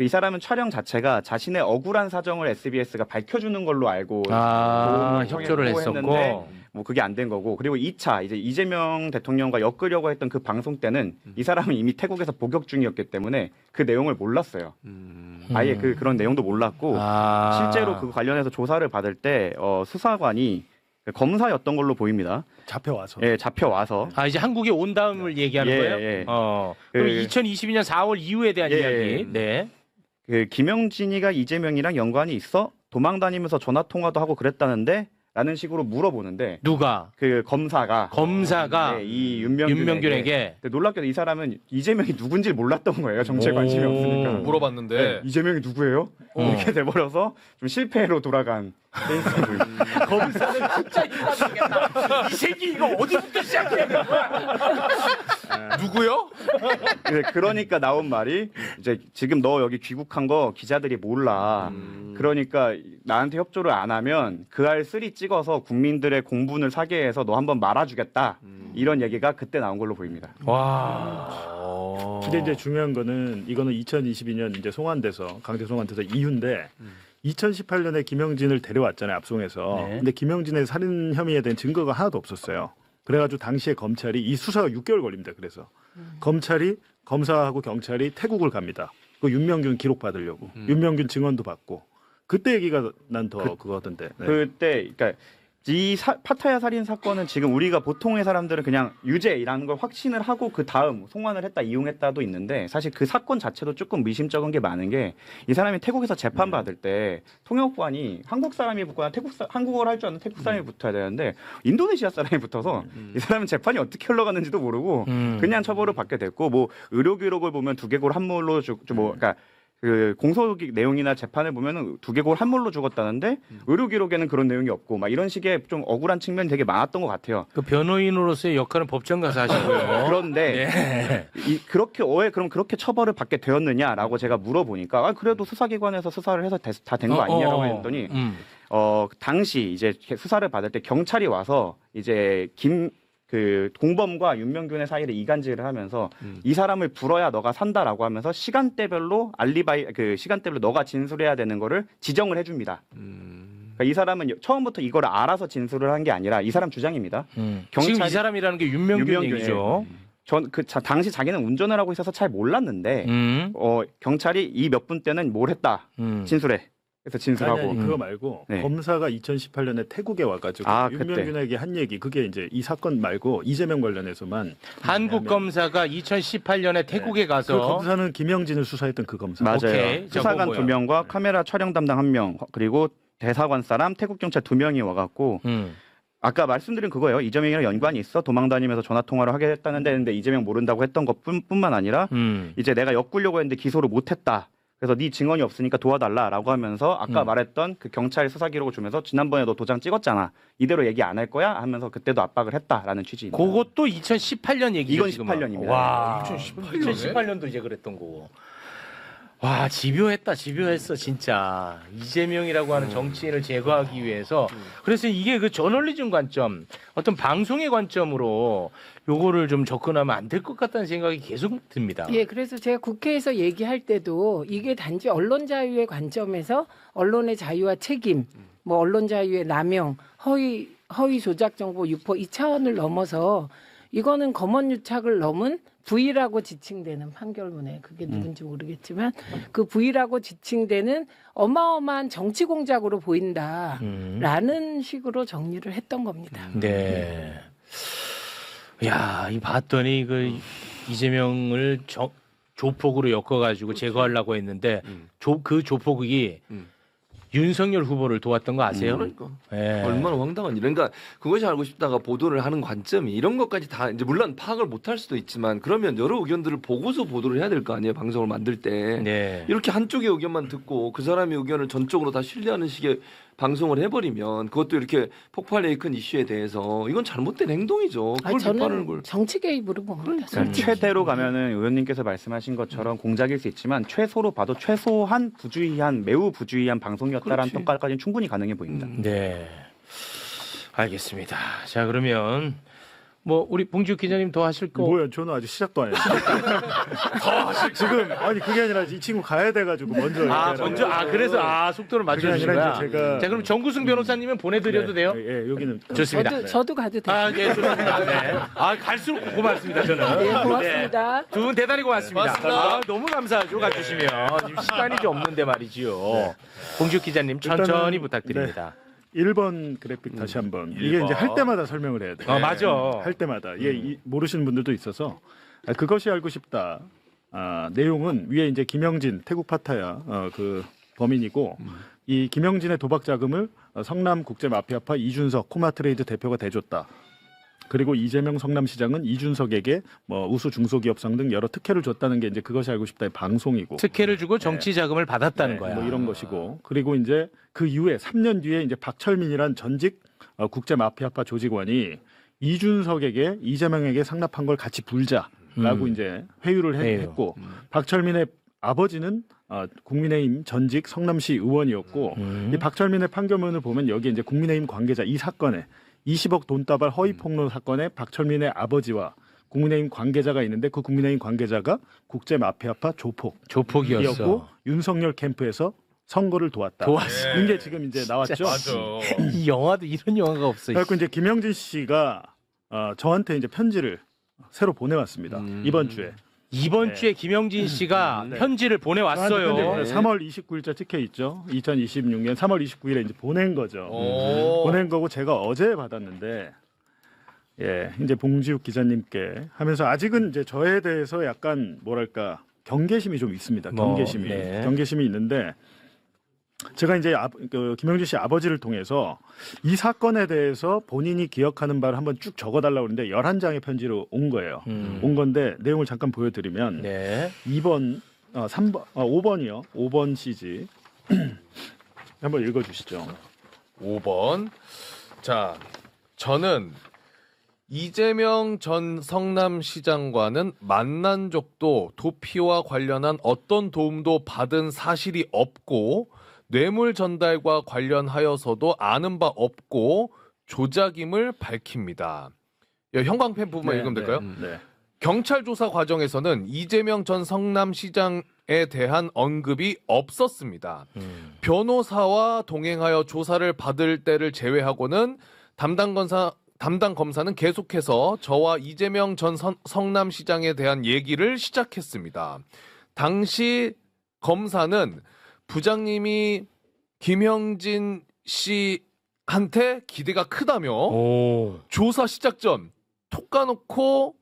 Speaker 14: 이 사람은 촬영 자체가 자신의 억울한 사정을 SBS가 밝혀주는 걸로 알고
Speaker 6: 협조를 했었고
Speaker 14: 뭐 그게 안 된 거고 그리고 2차 이제 이재명 대통령과 엮으려고 했던 그 방송 때는 이 사람은 이미 태국에서 복역 중이었기 때문에 그 내용을 몰랐어요. 아예 그런 내용도 몰랐고 실제로 그 관련해서 조사를 받을 때 수사관이 검사였던 걸로 보입니다.
Speaker 8: 잡혀와서.
Speaker 14: 예, 잡혀와서.
Speaker 6: 이제 한국에 온 다음을 얘기하는
Speaker 14: 예,
Speaker 6: 거예요?
Speaker 14: 예.
Speaker 6: 그럼 2022년 4월 이후에 대한 이야기. 네.
Speaker 14: 김영진이가 이재명이랑 연관이 있어? 도망 다니면서 전화 통화도 하고 그랬다는데? 라는 식으로 물어보는데
Speaker 6: 누가?
Speaker 14: 그 검사가 이 윤명균에게 놀랍게도 이 사람은 이재명이 누군지 몰랐던 거예요. 정치에 관심이 없으니까.
Speaker 7: 물어봤는데
Speaker 14: 이재명이 누구예요? 이렇게 돼버려서 좀 실패로 돌아간
Speaker 6: 검사는 진짜 이상하겠다. 이 새끼 이거 어디부터 시작해?
Speaker 7: 누구요?
Speaker 14: 그러니까 나온 말이 이제 지금 너 여기 귀국한 거 기자들이 몰라. 그러니까 나한테 협조를 안 하면 그 알 3 찍어서 국민들의 공분을 사게 해서 너 한번 말아주겠다. 이런 얘기가 그때 나온 걸로 보입니다.
Speaker 6: 와.
Speaker 8: 근데 이제 중요한 거는 이거는 2022년 이제 송환돼서 강제 송환돼서 이후인데 2018년에 김영진을 데려왔잖아요. 압송해서.
Speaker 6: 네.
Speaker 8: 근데 김영진의 살인 혐의에 대한 증거가 하나도 없었어요. 그래가지고 당시에 검찰이 이 수사가 6개월 걸립니다. 그래서 검찰이 검사하고 경찰이 태국을 갑니다. 그 윤명균 기록 받으려고 윤명균 증언도 받고 그때 얘기가 난 더 그거던데. 네.
Speaker 14: 그때 그러니까 이 파타야 살인 사건은 지금 우리가 보통의 사람들은 그냥 유죄라는 걸 확신을 하고 그 다음 송환을 했다 이용했다도 있는데 사실 그 사건 자체도 조금 미심쩍은 게 많은 게 이 사람이 태국에서 재판 받을 때 통역관이 한국 사람이 붙거나 한국어를 할 줄 아는 태국 사람이 붙어야 되는데 인도네시아 사람이 붙어서 이 사람은 재판이 어떻게 흘러가는지도 모르고 그냥 처벌을 받게 됐고 뭐 의료 기록을 보면 두개골 한물로 그러니까 그 공소 내용이나 재판을 보면은 두개골 한물로 죽었다는데 의료 기록에는 그런 내용이 없고 막 이런 식의 좀 억울한 측면이 되게 많았던 것 같아요.
Speaker 6: 그 변호인으로서의 역할은 법정 가서 하시고요.
Speaker 14: 그런데 그럼 그렇게 처벌을 받게 되었느냐라고 제가 물어보니까 그래도 수사기관에서 수사를 해서 다 된 거 아니냐라고 했더니 당시 이제 수사를 받을 때 경찰이 와서 이제 그 공범과 윤명균의 사이를 이간질을 하면서 이 사람을 불어야 너가 산다라고 하면서 시간대별로 시간대별로 너가 진술해야 되는 거를 지정을 해줍니다. 그러니까 이 사람은 처음부터 이걸 알아서 진술을 한 게 아니라 이 사람 주장입니다.
Speaker 6: 지금 이 사람이라는 게 윤명균 얘기죠.
Speaker 14: 당시 자기는 운전을 하고 있어서 잘 몰랐는데 경찰이 이 몇 분 때는 뭘 했다 진술해. 그래서 진술하고
Speaker 8: 그거 말고 검사가 2018년에 태국에 와가지고 윤명균에게 한 얘기 그게 이제 이 사건 말고 이재명 관련해서만
Speaker 6: 한국 검사가 2018년에 태국에 가서
Speaker 8: 그 검사는 김영진을 수사했던 그 검사
Speaker 14: 맞아요. 수사관 2명과 카메라 촬영 담당 1명 그리고 대사관 사람 태국 경찰 2명이 와갖고 아까 말씀드린 그거예요. 이재명이랑 연관이 있어 도망 다니면서 전화 통화를 하게 했다는데 근데 이재명 모른다고 했던 것뿐만 아니라 이제 내가 엮으려고 했는데 기소를 못했다. 그래서 네 증언이 없으니까 도와달라라고 하면서 아까 말했던 그 경찰 수사 기록을 주면서 지난번에 너 도장 찍었잖아. 이대로 얘기 안 할 거야? 하면서 그때도 압박을 했다라는 취지입니다.
Speaker 6: 그것도 2018년 얘기죠.
Speaker 14: 이건
Speaker 6: 지금은.
Speaker 14: 18년입니다.
Speaker 6: 와, 2018년도 이제 그랬던 거고. 와, 집요했어 진짜. 이재명이라고 하는 정치인을 제거하기 위해서. 그래서 이게 그 저널리즘 관점, 어떤 방송의 관점으로 요거를 좀 접근하면 안 될 것 같다는 생각이 계속 듭니다.
Speaker 10: 예, 그래서 제가 국회에서 얘기할 때도 이게 단지 언론 자유의 관점에서 언론의 자유와 책임, 뭐 언론 자유의 남용, 허위 조작 정보 유포 이 차원을 넘어서 이거는 검언유착을 넘은 부의라고 지칭되는 판결문에 그게 누군지 모르겠지만 그 부의라고 지칭되는 어마어마한 정치 공작으로 보인다라는 식으로 정리를 했던 겁니다.
Speaker 6: 네. 야, 이 봤더니 그 이재명을 조폭으로 엮어가지고 제거하려고 했는데 그 조폭이 윤석열 후보를 도왔던 거 아세요?
Speaker 11: 그러니까.
Speaker 6: 예.
Speaker 11: 얼마나 황당한 일. 그러니까 그것이 알고 싶다가 보도를 하는 관점이 이런 것까지 다 이제 물론 파악을 못할 수도 있지만 그러면 여러 의견들을 보고서 보도를 해야 될 거 아니에요. 방송을 만들 때.
Speaker 6: 네.
Speaker 11: 이렇게 한쪽의 의견만 듣고 그 사람의 의견을 전적으로 다 신뢰하는 식의 방송을 해버리면 그것도 이렇게 폭발력이 큰 이슈에 대해서 이건 잘못된 행동이죠. 그걸 비판하는
Speaker 10: 저는
Speaker 11: 걸.
Speaker 10: 정치 개입으로 봅니다.
Speaker 14: 그러니까 최대로 가면은 의원님께서 말씀하신 것처럼 공작일 수 있지만 최소로 봐도 최소한 부주의한 매우 부주의한 방송이었다라는 평가까지는 충분히 가능해 보입니다.
Speaker 6: 네. 알겠습니다. 자, 그러면 뭐 우리 봉지욱 기자님 더 하실 거?
Speaker 8: 뭐야? 저는 아직 시작도 안 했어요. 지금 아니 그게 아니라 이 친구 가야 돼가지고 먼저.
Speaker 6: 그래서 속도를 맞춰주신 거야.
Speaker 8: 제가
Speaker 6: 자, 그럼 정구승 변호사님은 보내드려도 돼요?
Speaker 8: 예, 여기는
Speaker 6: 좋습니다.
Speaker 10: 저도 가도 돼요.
Speaker 6: 네, 좋습니다. 네. 갈수록 고맙습니다, 저는.
Speaker 10: 네, 고맙습니다.
Speaker 6: 두 분 대단히 고맙습니다.
Speaker 7: 고맙습니다.
Speaker 6: 너무 감사하죠, 가주시면. 지금 시간이 좀 없는데 말이지요. 봉지욱 기자님 천천히 부탁드립니다.
Speaker 8: 1번 그래픽 다시 한번. 이게 이제 할 때마다 설명을 해야 돼요.
Speaker 6: 맞아.
Speaker 8: 할 때마다. 이게 모르시는 분들도 있어서 그것이 알고 싶다. 내용은 위에 이제 김영진 태국 파타야 그 범인이고 이 김영진의 도박 자금을 성남 국제 마피아파 이준석 코마트레이드 대표가 대줬다. 그리고 이재명 성남시장은 이준석에게 뭐 우수 중소기업상 등 여러 특혜를 줬다는 게 이제 그것이 알고 싶다의 방송이고
Speaker 6: 특혜를 주고 정치 자금을 받았다는 거야.
Speaker 8: 뭐 이런 것이고 그리고 이제 그 이후에 3년 뒤에 이제 박철민이란 전직 국제 마피아파 조직원이 이준석에게 이재명에게 상납한 걸 같이 불자라고 이제 회유를 했고 박철민의 아버지는 국민의힘 전직 성남시 의원이었고 이 박철민의 판결문을 보면 여기 이제 국민의힘 관계자 이 사건에 20억 돈다발 허위 폭로 사건에 박철민의 아버지와 국민의힘 관계자가 있는데 그 국민의힘 관계자가 국제 마피아파 조폭이었고 윤석열 캠프에서 선거를 도왔다. 이게 지금 이제 나왔죠.
Speaker 7: 맞아.
Speaker 6: 이 영화도 이런 영화가 없어.
Speaker 8: 그래서 이제 김영진 씨가 저한테 이제 편지를 새로 보내왔습니다. 이번 주에.
Speaker 6: 이번 주에 김영진 씨가 편지를 보내왔어요.
Speaker 8: 3월 29일자 찍혀 있죠. 2026년 3월 29일에 이제 보낸 거죠. 보낸 거고 제가 어제 받았는데 이제 봉지욱 기자님께 하면서 아직은 이제 저에 대해서 약간 뭐랄까 경계심이 좀 있습니다. 경계심이 있는데 제가 이제 김영진 씨 아버지를 통해서 이 사건에 대해서 본인이 기억하는 바를 한번 쭉 적어달라고 그러는데 11장의 편지로 온 거예요. 온 건데 내용을 잠깐 보여드리면 2번, 3번, 5번이요. 5번 CG 한번 읽어주시죠.
Speaker 7: 5번. 자, 저는 이재명 전 성남시장과는 만난 적도 도피와 관련한 어떤 도움도 받은 사실이 없고 뇌물 전달과 관련하여서도 아는 바 없고 조작임을 밝힙니다. 형광펜 부분만 읽으면 될까요? 경찰 조사 과정에서는 이재명 전 성남시장에 대한 언급이 없었습니다. 변호사와 동행하여 조사를 받을 때를 제외하고는 담당 검사는 계속해서 저와 이재명 전 성남시장에 대한 얘기를 시작했습니다. 당시 검사는 부장님이 김영진 씨한테 기대가 크다며 조사 시작 전 톡 까놓고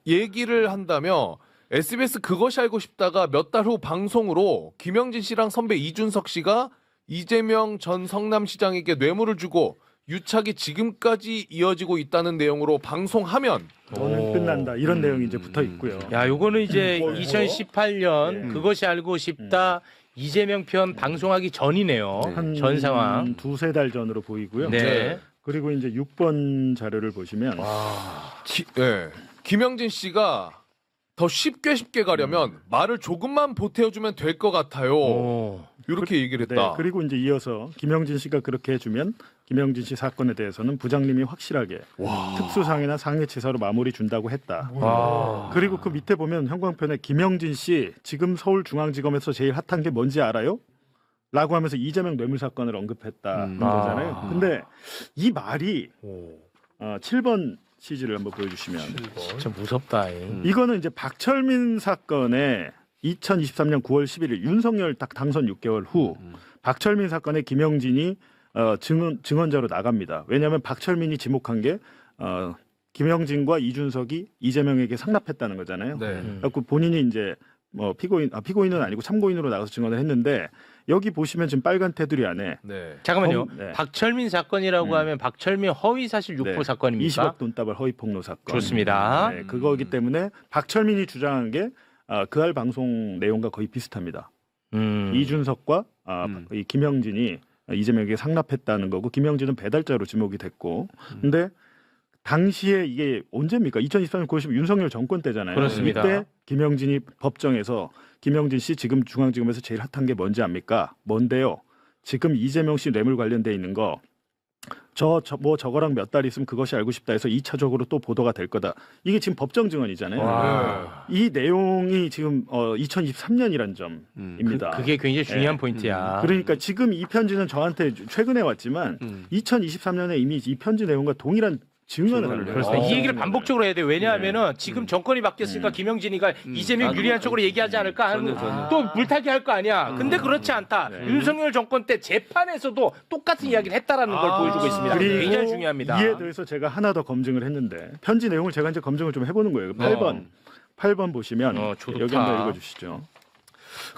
Speaker 7: 얘기를 한다며 SBS 그것이 알고 싶다가 몇 달 후 방송으로 김영진 씨랑 선배 이준석 씨가 이재명 전 성남시장에게 뇌물을 주고 유착이 지금까지 이어지고 있다는 내용으로 방송하면
Speaker 8: 너는 끝난다 이런 내용이 이제 붙어 있고요.
Speaker 6: 야, 요거는 이제 2018년 그것이 알고 싶다 이재명 편 방송하기 전이네요. 전 상황.
Speaker 8: 두세 달 전으로 보이고요. 그리고 이제 6번 자료를 보시면
Speaker 7: 김영진 씨가 더 쉽게 가려면 말을 조금만 보태어주면 될 것 같아요. 이렇게 얘기를 했다.
Speaker 8: 그리고 이제 이어서 김영진 씨가 그렇게 해주면 김영진 씨 사건에 대해서는 부장님이 확실하게 특수상해나 상해치사로 마무리 준다고 했다. 그리고 그 밑에 보면 형광펜에 김영진 씨 지금 서울중앙지검에서 제일 핫한 게 뭔지 알아요? 라고 하면서 이재명 뇌물 사건을 언급했다는 거잖아요. 근데 이 말이 7번 CG를 한번 보여주시면
Speaker 6: 진짜 무섭다.
Speaker 8: 이거는 이제 박철민 사건에 2023년 9월 11일 윤석열 딱 당선 6개월 후 박철민 사건에 김영진이 증언자로 나갑니다. 왜냐하면 박철민이 지목한 게 김영진과 이준석이 이재명에게 상납했다는 거잖아요.
Speaker 7: 네.
Speaker 8: 그래서 본인이 이제 뭐 피고인은 아니고 참고인으로 나가서 증언을 했는데 여기 보시면 지금 빨간 테두리 안에
Speaker 7: 네.
Speaker 6: 잠깐만요.
Speaker 8: 네.
Speaker 6: 박철민 사건이라고 하면 박철민 허위 사실 유포 사건입니까?
Speaker 8: 20억 돈다발 허위 폭로 사건.
Speaker 6: 좋습니다.
Speaker 8: 네, 그거기 때문에 박철민이 주장한 게 그할 방송 내용과 거의 비슷합니다. 이준석과 이 김영진이 이재명에게 상납했다는 거고 김영진은 배달자로 지목이 됐고 근데 당시에 이게 언제입니까? 2023년 9월 10일 윤석열 정권 때잖아요.
Speaker 6: 그렇습니다.
Speaker 8: 이때 김영진이 법정에서 김영진 씨 지금 중앙지검에서 제일 핫한 게 뭔지 압니까? 뭔데요? 지금 이재명 씨 뇌물 관련돼 있는 거 뭐 저거랑 몇 달 있으면 그것이 알고 싶다 해서 2차적으로 또 보도가 될 거다. 이게 지금 법정 증언이잖아요. 이 내용이 지금 2023년이란 점입니다.
Speaker 6: 그게 굉장히 중요한 포인트야.
Speaker 8: 그러니까 지금 이 편지는 저한테 최근에 왔지만 2023년에 이미 이 편지 내용과 동일한 증언을 하는 거예요.
Speaker 6: 그렇습니다. 이 얘기를 반복적으로 해야 돼요. 왜냐하면은 지금 정권이 바뀌었으니까 김영진이가 이재명 유리한 쪽으로 얘기하지 않을까 하는 또 물타기 할 거 아니야. 근데 그렇지 않다. 윤석열 정권 때 재판에서도 똑같은 이야기를 했다라는 걸 보여주고 있습니다.
Speaker 8: 그리고
Speaker 6: 굉장히 중요합니다.
Speaker 8: 이에 대해서 제가 하나 더 검증을 했는데 편지 내용을 제가 이제 검증을 좀 해보는 거예요. 8번 보시면
Speaker 6: 좋다.
Speaker 8: 여기 한번 읽어주시죠.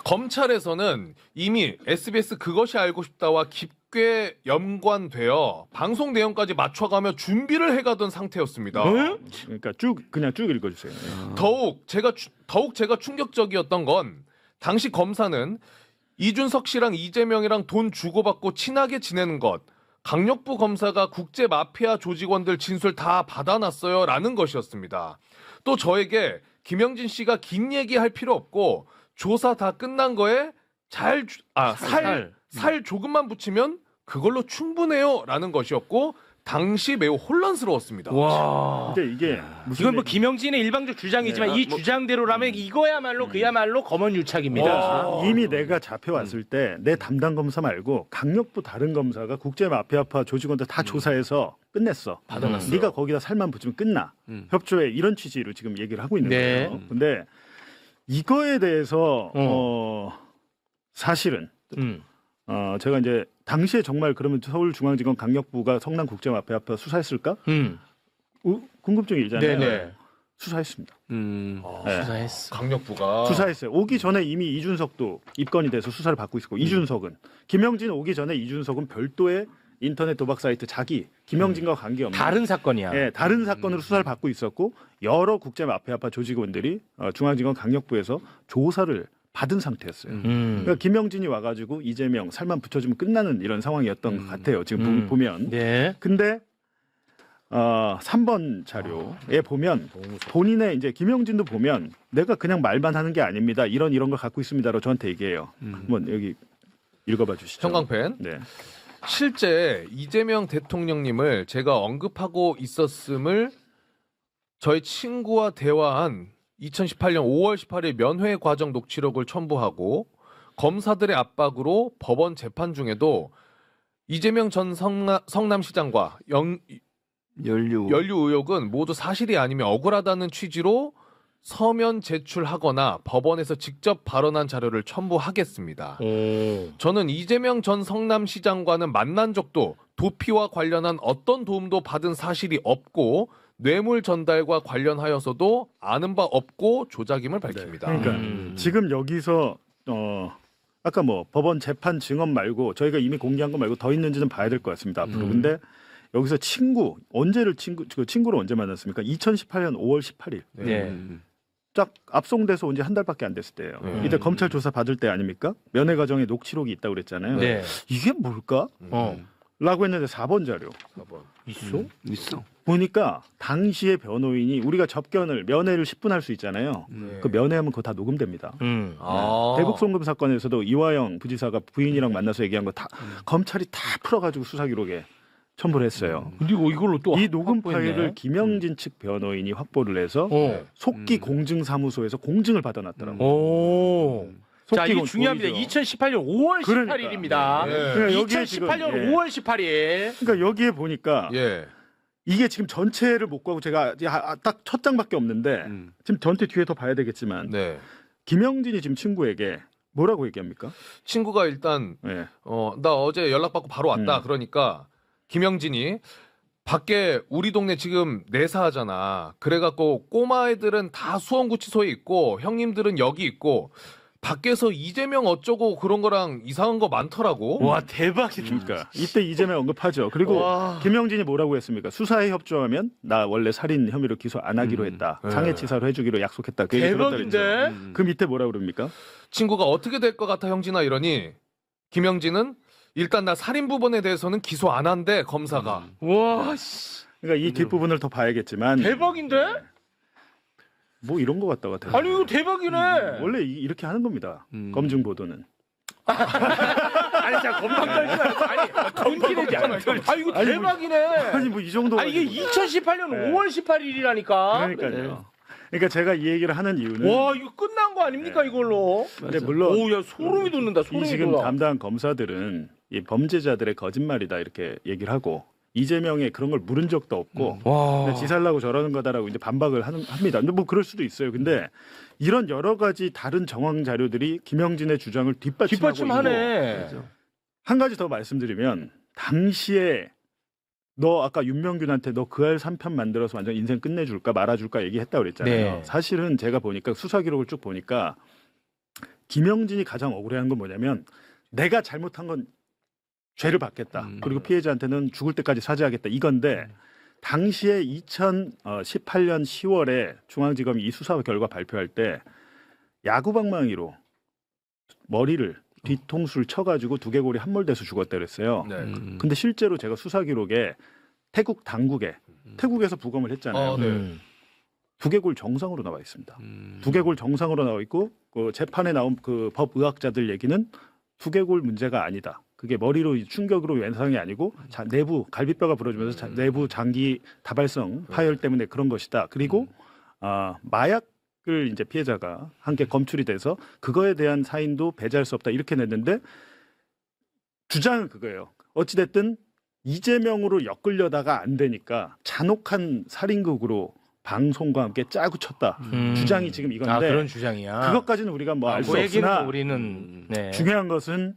Speaker 7: 검찰에서는 이미 SBS 그것이 알고 싶다와 깊게 연관되어 방송 내용까지 맞춰가며 준비를 해가던 상태였습니다.
Speaker 8: 그러니까 그냥 쭉 읽어주세요.
Speaker 7: 더욱 제가 충격적이었던 건 당시 검사는 이준석 씨랑 이재명이랑 돈 주고받고 친하게 지내는 것, 강력부 검사가 국제 마피아 조직원들 진술 다 받아놨어요라는 것이었습니다. 또 저에게 김영진 씨가 긴 얘기할 필요 없고 조사 다 끝난 거에 살 조금만 붙이면 그걸로 충분해요라는 것이었고 당시 매우 혼란스러웠습니다.
Speaker 6: 와.
Speaker 8: 근데 이게
Speaker 6: 이건 뭐 김영진의 일방적 주장이지만 이 주장대로라면 이거야말로 그야말로 검언유착입니다.
Speaker 8: 이미 내가 잡혀왔을 때 내 담당 검사 말고 강력부 다른 검사가 국제 마피아파 조직원들 다 조사해서 끝냈어.
Speaker 7: 받아놨어요.
Speaker 8: 네가 거기다 살만 붙이면 끝나. 협조해 이런 취지로 지금 얘기를 하고 있는
Speaker 6: 네.
Speaker 8: 거예요. 근데 이거에 대해서 사실은 제가 이제 당시에 정말 그러면 서울중앙지검 강력부가 성남국제마피아파 수사했을까? 궁금증이 일잖아요.
Speaker 6: 네네.
Speaker 8: 수사했습니다.
Speaker 6: 수사했어.
Speaker 7: 강력부가
Speaker 8: 수사했어요. 오기 전에 이미 이준석도 입건이 돼서 수사를 받고 있었고 이준석은 김영진 오기 전에 이준석은 별도의 인터넷 도박 사이트 김영진과 관계없는
Speaker 6: 다른 사건이야.
Speaker 8: 예, 다른 사건으로 수사를 받고 있었고 여러 국제 마피아파 조직원들이 중앙지검 강력부에서 조사를 받은 상태였어요. 그러니까 김영진이 와가지고 이재명 살만 붙여주면 끝나는 이런 상황이었던 것 같아요. 지금 보면.
Speaker 6: 네.
Speaker 8: 근데 3번 자료에 보면 본인의 이제 김영진도 보면 내가 그냥 말만 하는 게 아닙니다. 이런 걸 갖고 있습니다라고 저한테 얘기해요. 한번 여기 읽어봐 주시죠.
Speaker 7: 형광펜.
Speaker 8: 네.
Speaker 7: 실제 이재명 대통령님을 제가 언급하고 있었음을 저희 친구와 대화한 2018년 5월 18일 면회 과정 녹취록을 첨부하고 검사들의 압박으로 법원 재판 중에도 이재명 전 성남시장과 연루 의혹은 모두 사실이 아니면 억울하다는 취지로 서면 제출하거나 법원에서 직접 발언한 자료를 첨부하겠습니다. 저는 이재명 전 성남시장과는 만난 적도 도피와 관련한 어떤 도움도 받은 사실이 없고 뇌물 전달과 관련하여서도 아는 바 없고 조작임을 밝힙니다.
Speaker 8: 네. 그러니까 지금 여기서 아까 뭐 법원 재판 증언 말고 저희가 이미 공개한 거 말고 더 있는지는 봐야 될 것 같습니다. 앞으로. 근데 여기서 친구를 언제 만났습니까? 2018년 5월 18일.
Speaker 6: 네.
Speaker 8: 딱 압송돼서 온 지 한 달밖에 안 됐을 때예요. 이때 검찰 조사 받을 때 아닙니까? 면회 과정에 녹취록이 있다고 그랬잖아요.
Speaker 6: 네.
Speaker 8: 이게 뭘까? 라고 했는데 4번 자료.
Speaker 6: 있어?
Speaker 11: 있어.
Speaker 8: 보니까 당시의 변호인이 우리가 면회를 10분 할 수 있잖아요. 그 면회하면 그거 다 녹음됩니다. 대북 송금 사건에서도 이화영 부지사가 부인이랑 만나서 얘기한 거 다 검찰이 다 풀어가지고 수사 기록에 첨부를 했어요.
Speaker 6: 근데 이걸로 또
Speaker 8: 이 녹음
Speaker 6: 확보했네.
Speaker 8: 파일을 김영진 측 변호인이 확보를 해서 속기 공증사무소에서 공증을 받아놨더라고요.
Speaker 6: 자, 이게 중요합니다. 2018년 5월 18일입니다.
Speaker 8: 그러니까
Speaker 6: 2018년 5월 18일.
Speaker 8: 그러니까 여기에 보니까 이게 지금 전체를 못 가고 제가 딱 첫 장밖에 없는데 지금 전체 뒤에 더 봐야 되겠지만 김영진이 지금 친구에게 뭐라고 얘기합니까?
Speaker 7: 친구가 일단 나 어제 연락받고 바로 왔다. 그러니까 김영진이 밖에 우리 동네 지금 내사하잖아. 그래갖고 꼬마 애들은 다 수원구치소에 있고 형님들은 여기 있고 밖에서 이재명 어쩌고 그런 거랑 이상한 거 많더라고.
Speaker 6: 와 대박이다.
Speaker 8: 그러니까 이때 이재명 언급하죠. 그리고 김영진이 뭐라고 했습니까? 수사에 협조하면 나 원래 살인 혐의로 기소 안 하기로 했다. 상해치사로 해주기로 약속했다. 그 얘기 들었다
Speaker 6: 대박인데?
Speaker 8: 그랬죠. 그 밑에 뭐라고 그럽니까?
Speaker 7: 친구가 어떻게 될 것 같아 형진아 이러니 김영진은 일단 나 살인 부분에 대해서는 기소 안 한대 검사가.
Speaker 6: 와 씨.
Speaker 8: 그러니까 이 뒷부분을 더 봐야겠지만
Speaker 6: 대박인데?
Speaker 8: 뭐 이런 거 같다가
Speaker 6: 아니 이거 대박이네.
Speaker 8: 원래 이렇게 하는 겁니다. 검증 보도는.
Speaker 6: 아니 자 건방 떨지 말고 아니 건기내지 않아. 아 이거
Speaker 8: 아니,
Speaker 6: 대박이네.
Speaker 8: 아니 뭐 이 정도.
Speaker 6: 아 이게 2018년 5월 18일이라니까.
Speaker 8: 그러니까요. 그러니까 제가 이 얘기를 하는 이유는
Speaker 6: 와 이거 끝난 거 아닙니까 이걸로?
Speaker 8: 근데 물론
Speaker 6: 오야 소름이 돋는다.
Speaker 8: 이
Speaker 6: 소름이
Speaker 8: 지금
Speaker 6: 돋아.
Speaker 8: 담당 검사들은 이 범죄자들의 거짓말이다 이렇게 얘기를 하고 이재명의 그런 걸 물은 적도 없고
Speaker 6: 와.
Speaker 8: 지살라고 저러는 거다라고 이제 반박을 합니다. 근데 뭐 그럴 수도 있어요. 근데 이런 여러 가지 다른 정황 자료들이 김영진의 주장을
Speaker 6: 뒷받침하네.
Speaker 8: 있고 한 가지 더 말씀드리면 당시에 너 아까 윤명균한테 너 그 알 3편 만들어서 완전 인생 끝내줄까 말아줄까 얘기했다고 그랬잖아요.
Speaker 6: 네.
Speaker 8: 사실은 제가 보니까 수사 기록을 쭉 보니까 김영진이 가장 억울해하는 건 뭐냐면 내가 잘못한 건 죄를 받겠다. 그리고 피해자한테는 죽을 때까지 사죄하겠다. 이건데 당시에 2018년 10월에 중앙지검이 이 수사 결과 발표할 때 야구방망이로 머리를 뒤통수를 쳐가지고 두개골이 함몰돼서 죽었다 그랬어요.
Speaker 7: 네.
Speaker 8: 근데 실제로 제가 수사 기록에 태국 당국에 태국에서 부검을 했잖아요. 두개골 정상으로 나와 있습니다. 두개골 정상으로 나와 있고 그 재판에 나온 그 법의학자들 얘기는 두개골 문제가 아니다. 그게 머리로 충격으로 외상이 아니고 내부 갈비뼈가 부러지면서 내부 장기 다발성 파열 때문에 그런 것이다. 그리고 마약을 이제 피해자가 함께 검출이 돼서 그거에 대한 사인도 배제할 수 없다 이렇게 냈는데 주장은 그거예요. 어찌됐든 이재명으로 엮으려다가 안 되니까 잔혹한 살인극으로 방송과 함께 짜고 쳤다. 주장이 지금 이건데
Speaker 6: 아 그런 주장이야.
Speaker 8: 그것까지는 우리가 뭐 알 수
Speaker 6: 그 얘기는
Speaker 8: 없으나
Speaker 6: 우리는 네.
Speaker 8: 중요한 것은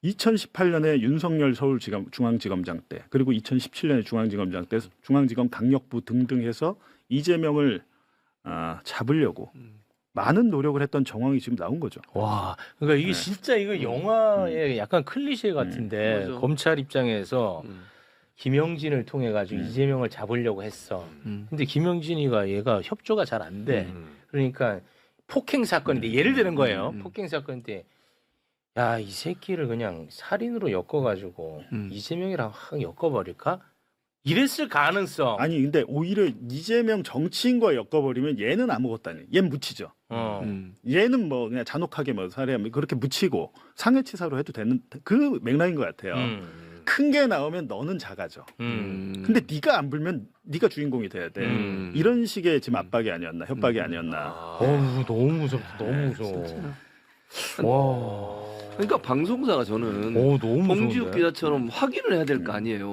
Speaker 8: 2018년에 윤석열 서울중앙지검장 때 그리고 2017년에 중앙지검장 때 중앙지검 강력부 등등 해서 이재명을 잡으려고 많은 노력을 했던 정황이 지금 나온 거죠.
Speaker 6: 와, 그러니까 이게 진짜 이거 영화의 약간 클리셰 같은데 검찰 입장에서 김영진을 통해 가지고 이재명을 잡으려고 했어. 근데 김영진이가 얘가 협조가 잘 안 돼. 그러니까 폭행 사건인데 예를 드는 거예요. 폭행 사건인데 야, 이 새끼를 그냥 살인으로 엮어가지고 이재명이랑 확 엮어버릴까? 이랬을 가능성.
Speaker 8: 아니 근데 오히려 이재명 정치인과 엮어버리면 얘는 아무것도 아니에요. 얘는 묻히죠. 얘는 뭐 그냥 잔혹하게 뭐 살해하면 그렇게 묻히고 상해치사로 해도 되는 그 맥락인 것 같아요. 큰 게 나오면 너는 작아져. 근데 네가 안 불면 네가 주인공이 돼야 돼. 이런 식의 지금 압박이 아니었나, 협박이 아니었나.
Speaker 6: 어우, 너무 무섭다. 너무 무서워. 와.
Speaker 11: 그러니까 방송사가 저는
Speaker 6: 너무
Speaker 11: 홍지욱 기자처럼 확인을 해야 될 거 아니에요.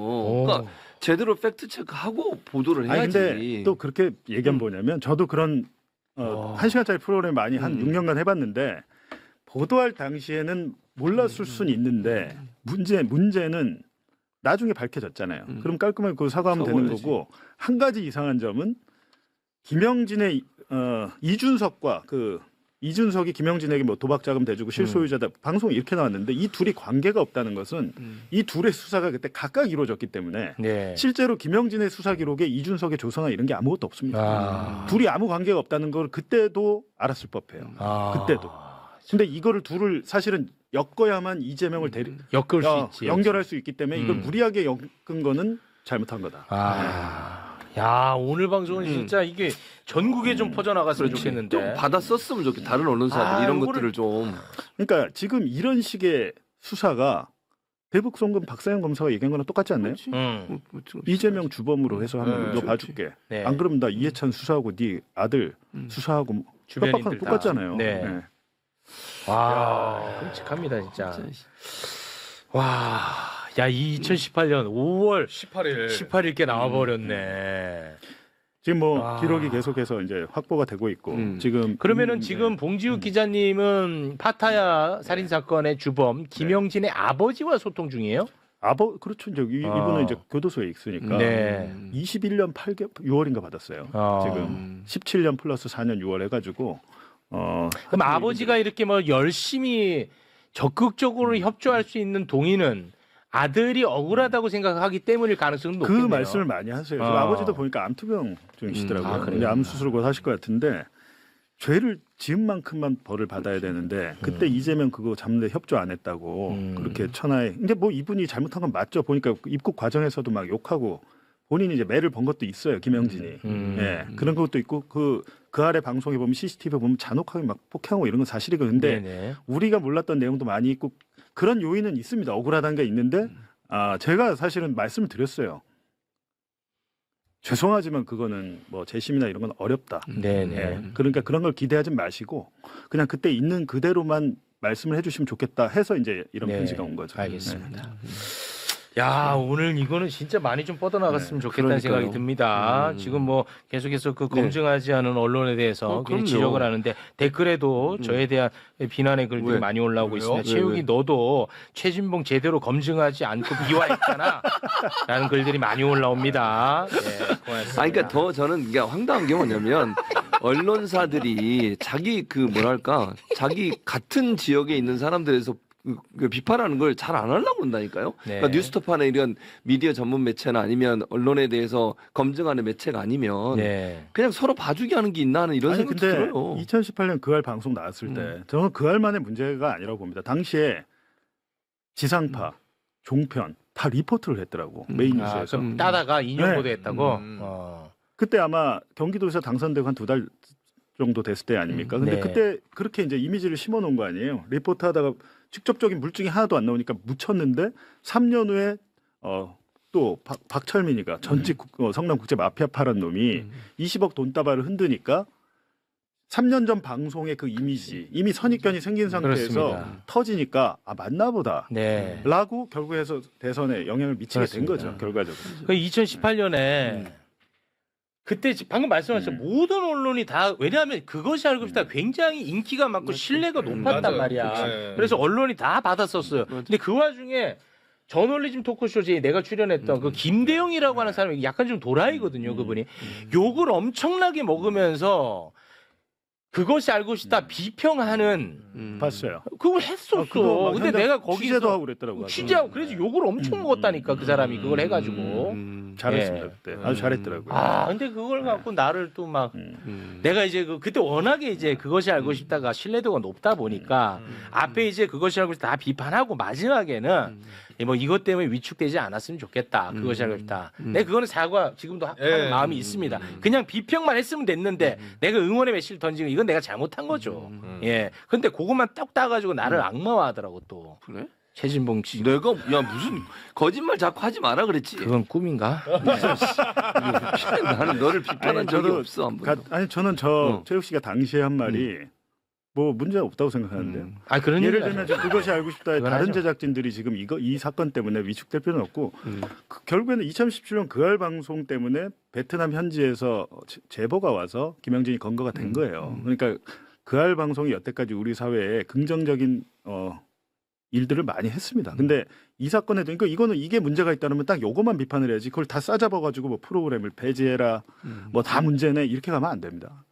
Speaker 11: 그러니까 제대로 팩트 체크하고 보도를 해야지.
Speaker 8: 근데 또 그렇게 얘기하면 뭐냐면 저도 그런 1시간짜리 프로그램 많이 한 6년간 해봤는데 보도할 당시에는 몰랐을 수는 있는데 문제는 나중에 밝혀졌잖아요. 그럼 깔끔하게 그 사과하면 되는 거고 한 가지 이상한 점은 김영진의 이준석과 이준석이 김영진에게 뭐 도박 자금 대주고 실소유자다 방송에 이렇게 나왔는데 이 둘이 관계가 없다는 것은 이 둘의 수사가 그때 각각 이루어졌기 때문에 실제로 김영진의 수사 기록에 이준석의 조서나 이런 게 아무것도 없습니다. 둘이 아무 관계가 없다는 걸 그때도 알았을 법해요. 그때도. 근데 이거를 둘을 사실은 엮어야만 이재명을
Speaker 6: 엮을 수 있지.
Speaker 8: 연결할 수 있기 때문에 이걸 무리하게 엮은 거는 잘못한 거다.
Speaker 6: 야, 오늘 방송은 진짜 이게 전국에 좀 퍼져나갔으면 좋겠는데.
Speaker 11: 좀 받아 썼으면 좋겠다. 다른 언론사들 이런 것들을 좀.
Speaker 8: 그러니까 지금 이런 식의 수사가 대북 송금 박상현 검사가 얘기한 거랑 똑같지 않나요? 이재명 주범으로 해서 하면 너 봐줄게. 안 그러면 나 이해찬 수사하고 네 아들 수사하고 협박하는 똑같잖아요.
Speaker 6: 네. 와, 끔찍합니다 진짜. 와, 야, 2018년 5월 18일께 나와버렸네.
Speaker 8: 지금 뭐 기록이 계속해서 이제 확보가 되고 있고 지금
Speaker 6: 그러면은 지금 봉지욱 기자님은 파타야 살인 사건의 주범 김영진의 아버지와 소통 중이에요?
Speaker 8: 그렇죠. 이제 이분은 이제 교도소에 있으니까
Speaker 6: 네.
Speaker 8: 21년 8개월 6월인가 받았어요. 지금 17년 플러스 4년 6월 해가지고
Speaker 6: 그럼 아버지가 이렇게 뭐 열심히 적극적으로 협조할 수 있는 동의는 아들이 억울하다고 생각하기 때문일 가능성은
Speaker 8: 그
Speaker 6: 높겠네요.
Speaker 8: 말씀을 많이 하세요. 아버지도 보니까 암투병 중이시더라고요. 근데 암 수술을 곧 하실 것 같은데 죄를 지은 만큼만 벌을 받아야 되는데 그때 이재명 그거 잡는데 협조 안 했다고 그렇게 천하에. 근데 뭐 이분이 잘못한 건 맞죠. 보니까 입국 과정에서도 막 욕하고 본인이 이제 매를 번 것도 있어요. 김영진이. 예, 그런 것도 있고 그 아래 방송에 보면 CCTV 보면 잔혹하게 막 폭행하고 이런 건 사실이고 근데
Speaker 6: 네네.
Speaker 8: 우리가 몰랐던 내용도 많이 있고 그런 요인은 있습니다. 억울하다는 게 있는데 제가 사실은 말씀을 드렸어요. 죄송하지만 그거는 뭐 재심이나 이런 건 어렵다.
Speaker 6: 네네.
Speaker 8: 예, 그러니까 그런 걸 기대하지 마시고 그냥 그때 있는 그대로만 말씀을 해주시면 좋겠다 해서 이제 이런
Speaker 6: 네,
Speaker 8: 편지가 온 거죠.
Speaker 6: 알겠습니다. 야, 오늘 이거는 진짜 많이 좀 뻗어나갔으면 좋겠다는
Speaker 11: 그러니까요.
Speaker 6: 생각이 듭니다. 지금 뭐 계속해서 그 검증하지 않은 언론에 대해서
Speaker 11: 그럼요.
Speaker 6: 지적을 하는데 댓글에도 저에 대한 비난의 글들이
Speaker 11: 왜?
Speaker 6: 많이 올라오고
Speaker 11: 왜요?
Speaker 6: 있습니다.
Speaker 11: 왜,
Speaker 6: 최욱이
Speaker 11: 왜?
Speaker 6: 너도 최진봉 제대로 검증하지 않고 미화했잖아. 라는 글들이 많이 올라옵니다. 네, 고맙습니다.
Speaker 11: 그러니까 더 저는 이게 황당한 게 뭐냐면 언론사들이 자기 자기 같은 지역에 있는 사람들에서 그 비판하는 걸 잘 안 하려고 그런다니까요.
Speaker 6: 네.
Speaker 11: 그러니까 뉴스토파나 이런 미디어 전문 매체나 아니면 언론에 대해서 검증하는 매체가 아니면
Speaker 6: 네.
Speaker 11: 그냥 서로 봐주기 하는 게 있나 하는 이런
Speaker 8: 아니
Speaker 11: 생각이
Speaker 8: 근데
Speaker 11: 들어요.
Speaker 8: 2018년 그알 방송 나왔을 때 저는 그알만의 문제가 아니라고 봅니다. 당시에 지상파, 종편 다 리포트를 했더라고 메인 뉴스에서.
Speaker 6: 그럼 따다가 인용
Speaker 8: 네.
Speaker 6: 보도했다고.
Speaker 8: 그때 아마 경기도에서 당선되고 한 2달 정도 됐을 때 아닙니까? 근데
Speaker 6: 네.
Speaker 8: 그때 그렇게 이제 이미지를 심어놓은 거 아니에요. 리포트하다가 직접적인 물증이 하나도 안 나오니까 묻혔는데 3년 후에 또 박철민이가 전직 성남국제 마피아파란 놈이 20억 돈다발을 흔드니까 3년 전 방송의 그 이미지 이미 선입견이 생긴 상태에서
Speaker 6: 그렇습니다.
Speaker 8: 터지니까 맞나 보다
Speaker 6: 네.
Speaker 8: 라고 결국에서 대선에 영향을 미치게
Speaker 6: 그렇습니다.
Speaker 8: 된 거죠. 결과적으로.
Speaker 6: 2018년에 그때 방금 말씀하신 모든 언론이 다 왜냐하면 그것이 알고 싶다 굉장히 인기가 많고 신뢰가 높았단
Speaker 7: 맞아요.
Speaker 6: 말이야.
Speaker 7: 네.
Speaker 6: 그래서 언론이 다 받았었어요. 근데 그 와중에 저널리즘 토크쇼에 내가 출연했던 그 김대영이라고 하는 사람이 약간 좀 도라이거든요. 그분이 욕을 엄청나게 먹으면서 그것이 알고 싶다 비평하는
Speaker 8: 봤어요.
Speaker 6: 그걸 했었어.
Speaker 8: 그거 막
Speaker 6: 근데
Speaker 8: 현장
Speaker 6: 내가 거기서
Speaker 8: 취재도 하고 그랬더라고요.
Speaker 6: 취재하고 그래서 욕을 엄청 먹었다니까 그 사람이 그걸 해가지고.
Speaker 8: 잘했습니다.
Speaker 6: 예.
Speaker 8: 그때 아주 잘했더라고요.
Speaker 6: 아, 근데 그걸 갖고 나를 또 막 내가 이제 그때 워낙에 이제 그것이 알고 싶다가 신뢰도가 높다 보니까 앞에 이제 그것이 알고 싶다 다 비판하고 마지막에는 뭐 이것 때문에 위축되지 않았으면 좋겠다. 그것이 알고 싶다. 내가 그거는 사과 지금도 하는 마음이 있습니다. 그냥 비평만 했으면 됐는데 내가 응원의 메시지를 던지고 이건 내가 잘못한 거죠. 예. 근데 그것만 딱 따가지고 나를 악마화하더라고 또.
Speaker 11: 그래?
Speaker 6: 최진봉 씨.
Speaker 11: 내가 무슨 거짓말 자꾸 하지 마라 그랬지.
Speaker 6: 그건 꿈인가?
Speaker 11: 나는 너를 비판한
Speaker 8: 아니,
Speaker 11: 적이
Speaker 8: 저도
Speaker 11: 없어 한 번도.
Speaker 8: 저는 최욱 씨가 당시에 한 말이 뭐 문제 없다고 생각하는데요.
Speaker 6: 아 그런
Speaker 8: 예를
Speaker 6: 얘기가
Speaker 8: 들면 지금 그것이 알고 싶다의
Speaker 6: 그건
Speaker 8: 다른
Speaker 6: 하죠.
Speaker 8: 제작진들이 지금 이 사건 때문에 위축될 필요는 없고 결국에는 2017년 그알 방송 때문에 베트남 현지에서 제보가 와서 김영진이 건거가 된 거예요. 그러니까 그알 방송이 여태까지 우리 사회에 긍정적인 일들을 많이 했습니다. 근데 이 사건에도 그러니까 이거는 이게 문제가 있다면 딱 요거만 비판을 해야지 그걸 다 싸잡아가지고 뭐 프로그램을 폐지해라 뭐 다 문제네 이렇게 가면 안 됩니다.